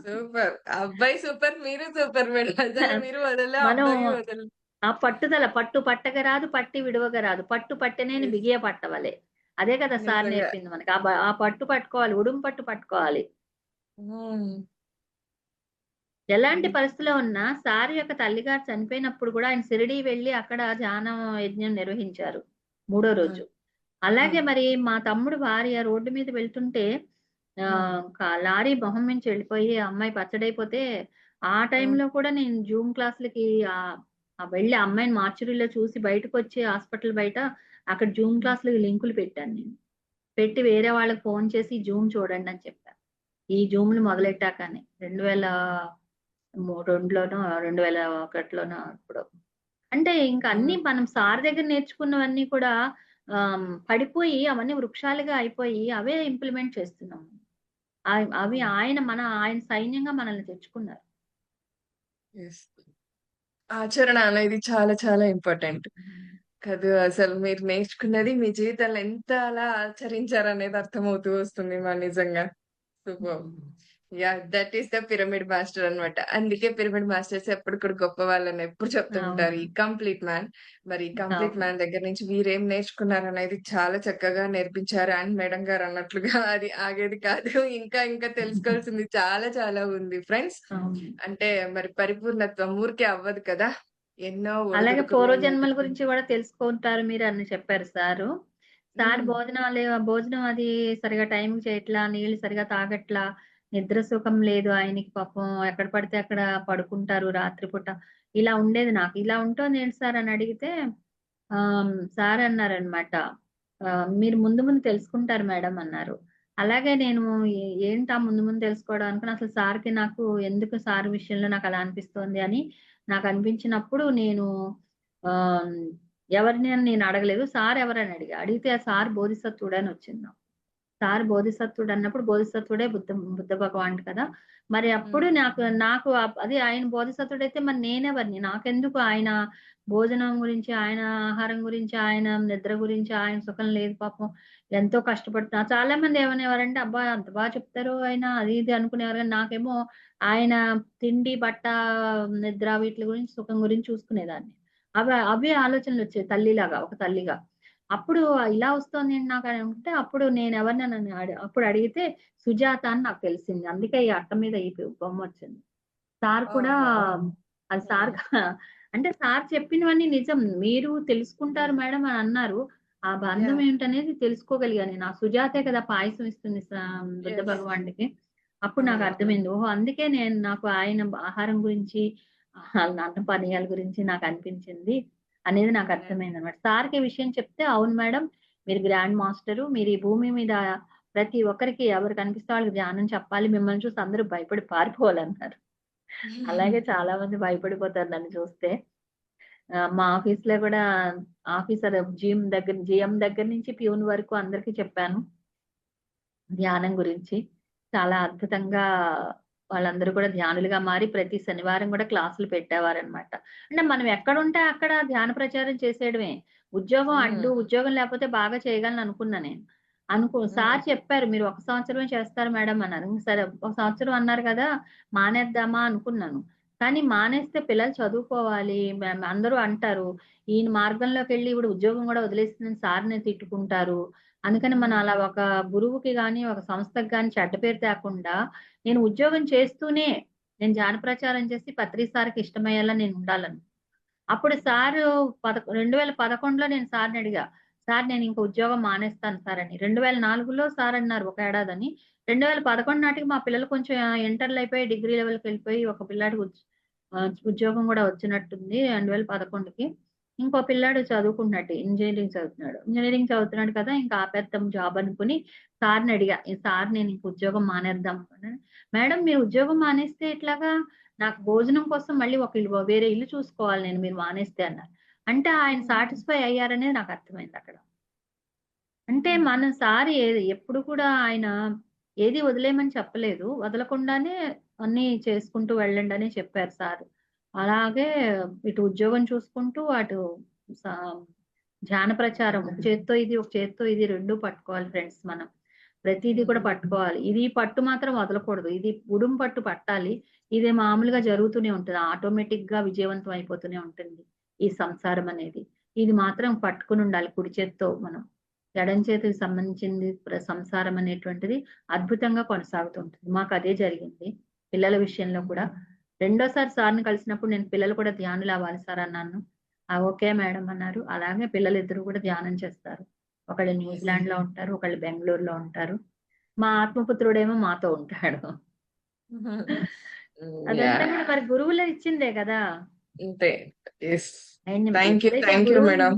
A: సూపర్. అబ్బాయి సూపర్. మీరు సూపర్ మేడం. అసలు మీరు వదలలే.
B: మనం
A: అబ్బాయి వదలలే.
B: ఆ పట్టుదల పట్టు పట్టగరాదు, పట్టి విడువగరాదు. పట్టు పట్టెనేని
A: యెస్.
B: బిగియ పట్టవలె. అదే కదా సార్
A: నిజంగా.
B: నేర్పింది మనకి. ఆ పట్టు పట్టుకోవాలి. ఉడుం పట్టు పట్టుకోవాలి.
A: హ్మ్.
B: ఎలాంటి
A: హ్మ్.
B: పరిస్థితిలో ఉన్నా సార్ యొక్క తల్లిగారు చనిపోయినప్పుడు కూడా ఆయన షిరిడీ వెళ్లి అక్కడ ధ్యానం యజ్ఞం నిర్వహించారు. మూడో
A: ఆ!
B: రోజు.
A: ఆ!
B: అలాగే మరి మా తమ్ముడు భార్య రోడ్డు మీద వెళ్తుంటే
A: హ్మ్.
B: లారీ మొహం నుంచి వెళ్ళిపోయి ఆ అమ్మాయి పచ్చడైపోతే, ఆ
A: హ్మ్.
B: టైంలో కూడా నేను జూమ్ క్లాస్‌లకి ఆహ్, ఆహ్, వెళ్ళి ఆ అమ్మాయిని మార్చురీలో చూసి బయటకొచ్చి హాస్పిటల్ బయట అక్కడ జూమ్
A: హ్మ్.
B: క్లాస్‌లకి లింకులు పెట్టాను నేను. పెట్టి వేరే వాళ్ళకి ఫోను చేసి జూమ్ చూడండని చెప్పా. ఈ జూమ్‌లు
A: హ్మ్.
B: మొదలెట్టాకని. 2002లోనో, 2001లోనో ఎప్పుడో. అంటే ఇంక అన్నీ
A: అవును.
B: మనం సార్ దగ్గర నేర్చుకున్నవన్నీ కూడా పడిపోయి అవన్నీ వృక్షాలుగా అయిపోయి అవే ఇంప్లిమెంట్ చేస్తున్నాం. అవి
A: అవును.
B: ఆయన సైన్యంగా మనల్ని తెచ్చుకున్నారు.
A: యెస్. ఆచరణ అనేది చాలా చాలా ఇంపార్టెంట్.
B: హ్మ్.
A: కాదు అసలు మీరు నేర్చుకున్నది మీ జీవితంలో ఎంత అలా ఆచరించారనేది అర్థమవుతూ వస్తుంది నిజంగా. సూపర్బ్!
B: హ్మ్.
A: That is the pyramid master అన్నమాట. అందుకే పిరమిడ్ మాస్టర్స్ ఎప్పుడు కూడా గొప్పవాళ్ళని ఎప్పుడు చెప్తూ ఉంటారు. ఈ
B: అవును.
A: Complete man. మరి కంప్లీట్
B: అవును.
A: మ్యాన్ దగ్గర నుంచి మీరేం నేర్చుకున్నారనేది చాలా చక్కగా నేర్పించారు. అండ్ మేడం గారు అన్నట్లుగా అది ఆగేది కాదు. ఇంకా ఇంకా తెలుసుకోవాల్సింది చాలా చాలా ఉంది ఫ్రెండ్స్.
B: అవును.
A: అంటే మరి పరిపూర్ణత్వం ఊరికే అవ్వదు కదా! ఎన్నో
B: అలాగే
A: ఒడిదుడుకులు
B: పూర్వజన్మల
A: ఎదుర్కొని
B: గురించి గూడా తెలుసుకుంటారు మీరని చెప్పారు సారు. సార్
A: హ్మ్.
B: భోజనం అది సరిగ్గా టైంకి చేయట్లా, నీళ్లు సరిగ్గా తాగట్లా, నిద్ర సుఖం లేదు ఆయనకి పాపం ఎక్కడ పడితే అక్కడ పడుకుంటారు రాత్రిపూట. ఇలా ఉండేది నాకు. ఇలా ఉంటోందేంటి సార్ అని అడిగితే సార్ అన్నారనమాట. "మీరు ముందు ముందు తెలుసుకుంటారు మేడం" అన్నారు. అలాగే నేను ఏంటా ముందు ముందు తెలుసుకోవడం అనుకుని అసలు సార్‌కి నాకు ఎందుకు సార్ విషయంలో నాకలా అనిపిస్తోంది అని నాకనిపించినప్పుడు నేను ఆహ్, ఎవరిని అని నేను అడగలేదు. సార్ ఎవరని అడిగా. అడిగితే ఆ సార్ బోధిసత్వుడని వచ్చింది నాకు. సార్ బోధిసత్వుడన్నప్పుడు బోధిసత్వుడే బుద్ధ భగవానుడు కదా! మరి అప్పుడు
A: హ్మ్.
B: నాకు అదే ఆయన బోధిసత్వుడైతే మరి నేనెవరిని? నాకెందుకు ఆయన భోజనం గురించి, ఆయన ఆహారం గురించి, ఆయన నిద్ర గురించి, ఆయన సుఖం లేదు పాపం. ఎంతో కష్టపడుతున్నా చాలా మంది ఏమనేవారంటే, "అబ్బా! అంత చెప్తారు ఆయన" అది ఇది అనుకునేవారు గానీ, నాకేమో ఆయన తిండి, బట్ట, నిద్ర వీట్లి గురించి, సుఖం గురించి చూసుకునేదాన్ని. అవే ఆలోచనలొచ్చేవి తల్లిలాగా, ఒక తల్లిగా. అప్పుడు ఇలా వస్తోందేంటి నాకని అంటే, అప్పుడు నేనెవరిననని అప్పుడు అడిగితే సుజాత అని నాకు తెలిసింది. అందుకే ఈ అట్ట మీద ఈ బొమ్మొచ్చింది. సార్ కూడా
A: ఓహో!
B: అది సార్
A: హ్మ్.
B: అంటే సార్ చెప్పినవన్నీ నిజం. మీరు తెలుసుకుంటారు
A: హ్మ్.
B: మేడం అని అన్నారు. ఆ బంధం
A: యాహ్!
B: ఏంటనేది తెలుసుకోగలిగా నేను. ఆ సుజాతే కదా పాయసం ఇస్తుంది బుద్ధ
A: యెస్.
B: భగవానుడికి. అప్పుడు నాకు
A: అవును.
B: అర్థమైంది. ఓహో! అందుకే నాకు ఆయన ఆహారం గురించి, అన్న పానీయాల గురించి నాకనిపించింది అనేది నాకు
A: హ్మ్.
B: అర్థమైందనమాట. సార్‌కి ఈ విషయం చెప్తే, "అవును మేడం మీరు గ్రాండ్ మాస్టరు. మీరు ఈ భూమి మీద ప్రతి ఒక్కరికి ఎవరు కనిపిస్తే వాళ్ళకి ధ్యానం చెప్పాలి. మిమ్మల్ని చూసి అందరూ భయపడి పారిపోవాలన్నారు." అలాగే చాలా మంది భయపడిపోతారు నన్ను చూస్తే. మా ఆఫీస్‌లో గూడా ఆఫీసర్ జీఎం దగ్గర నుంచి ప్యూన్ వరకు అందరికి చెప్పాను ధ్యానం గురించి. చాలా అద్భుతంగా వాళ్ళందరూ కూడా ధ్యానులుగా మారి ప్రతి శనివారం గూడా క్లాసులు పెట్టేవారనమాట. అంటే మనం ఎక్కడుంటే అక్కడ ధ్యాన ప్రచారం చేసేయడమే.
A: హ్మ్.
B: ఉద్యోగం లేకపోతే బాగా చేయగలననుకున్నా నేను.
A: హ్మ్.
B: సార్ చెప్పారు, "మీరు ఒక సంవత్సరమే చేస్తారు మేడం" అన్నారు. సరే ఒక సంవత్సరం అన్నారు కదా! మానేద్దామా అనుకున్నాను. కానీ మానేస్తే పిల్లలు చదువుకోవాలి. అందరూ అంటారు. ఈయన మార్గంలోకెళ్ళి ఇప్పుడు ఉద్యోగం గూడా వదిలేసిందని సార్‌ని తిట్టుకుంటారు. అందుకని మనం
A: హ్మ్.
B: అలా ఒక గురువుకి గాని, ఒక సంస్థకి గాని చెడ్డ పేరు తేకుండా, నేను ఉద్యోగం చేస్తూనే నేను ధ్యాన ప్రచారం చేసి పత్రి సార్‌కి ఇష్టమయ్యేలా నేను ఉండాలని. అప్పుడు సారు 2011లో నేను సార్‌ని అడిగా. సార్ నేనింక ఉద్యోగం మానేస్తాను సార్ అని. 2004లో సార్ అన్నారు ఒక ఏడాదని. 2011 నాటికి మా పిల్లలు కొంచెం ఇంటర్‌లు అయిపోయి, డిగ్రీ లెవెల్‌కెళ్ళిపోయి ఒక పిల్లాడికి ఉద్యోగం గూడా వచ్చినట్టుంది 2011కి. ఇంకో పిల్లాడు చదువుకుంటున్నాడు. ఇంజినీరింగ్ చదువుతున్నాడు. ఇంజినీరింగ్ చదువుతున్నాడు కదా! ఇంకా ఆపేద్దాం జాబ్ అనుకుని సార్‌ని అడిగా. సార్ నేనింక ఉద్యోగం మానేద్దాం అనుకున్నాను. మేడం మీరు ఉద్యోగం మానేస్తే ఎట్లాగా? నాకు భోజనం కోసం మళ్ళీ ఒక వేరే ఇల్లు చూసుకోవాలి నేను మీరు మానేస్తే అన్నారు. అంటే ఆయన సాటిస్ఫై అయ్యారనేది నాకు అర్థమైందక్కడ. అంటే మన సార్ ఎప్పుడు కూడా ఆయన ఏది వదిలేయమని చెప్పలేదు. వదలకుండానే అన్నీ చేసుకుంటూ వెళ్ళండనే చెప్పారు సారు. అలాగే ఇటు ఉద్యోగం చూసుకుంటూ, అటు సా ధ్యాన ప్రచారం ఒక చేత్తో ఇది, ఒక చేత్తో ఇది 2 పట్టుకోవాలి ఫ్రెండ్స్ మనం. ప్రతీది కూడా పట్టుకోవాలి. ఇది పట్టు మాత్రం వదలకూడదు. ఇది ఉడుం పట్టు పట్టాలి. ఇది మామూలుగా జరుగుతూనే ఉంటది. ఆటోమేటిక్‌గా విజయవంతం అయిపోతూనే ఉంటుంది. ఈ సంసారం అనేది. ఇది మాత్రం పట్టుకొనుండాలి కుడి చేత్తో మనం. ఎడమ చేతికి సంబంధించింది సంసారం అనేటువంటిది అద్భుతంగా కొనసాగుతూ ఉంటుంది. మాకదే జరిగింది. పిల్లల విషయంలో కూడా. రెండోసారి సార్‌ని కలిసినప్పుడు నేను పిల్లలు కూడా ధ్యానులవ్వాలి సార్ అన్నాను. ఆ! ఓకే మేడం అన్నారు. అలాగే పిల్లలిద్దరూ కూడా ధ్యానం చేస్తారు. ఒకళ్ళు న్యూజిలాండ్‌లో ఉంటారు. ఒకళ్ళు బెంగుళూరులో ఉంటారు. మా ఆత్మపుత్రుడేమో మాతో ఉంటాడు. అదంతా
A: యాహ్!
B: కూడా మరి గురువులు ఇచ్చిందే గదా!
A: అంతే. యెస్.
B: ఆయన్ని
A: థాంక్
B: ఎప్పుడైతే
A: యూ
B: గురువుని
A: మేడం.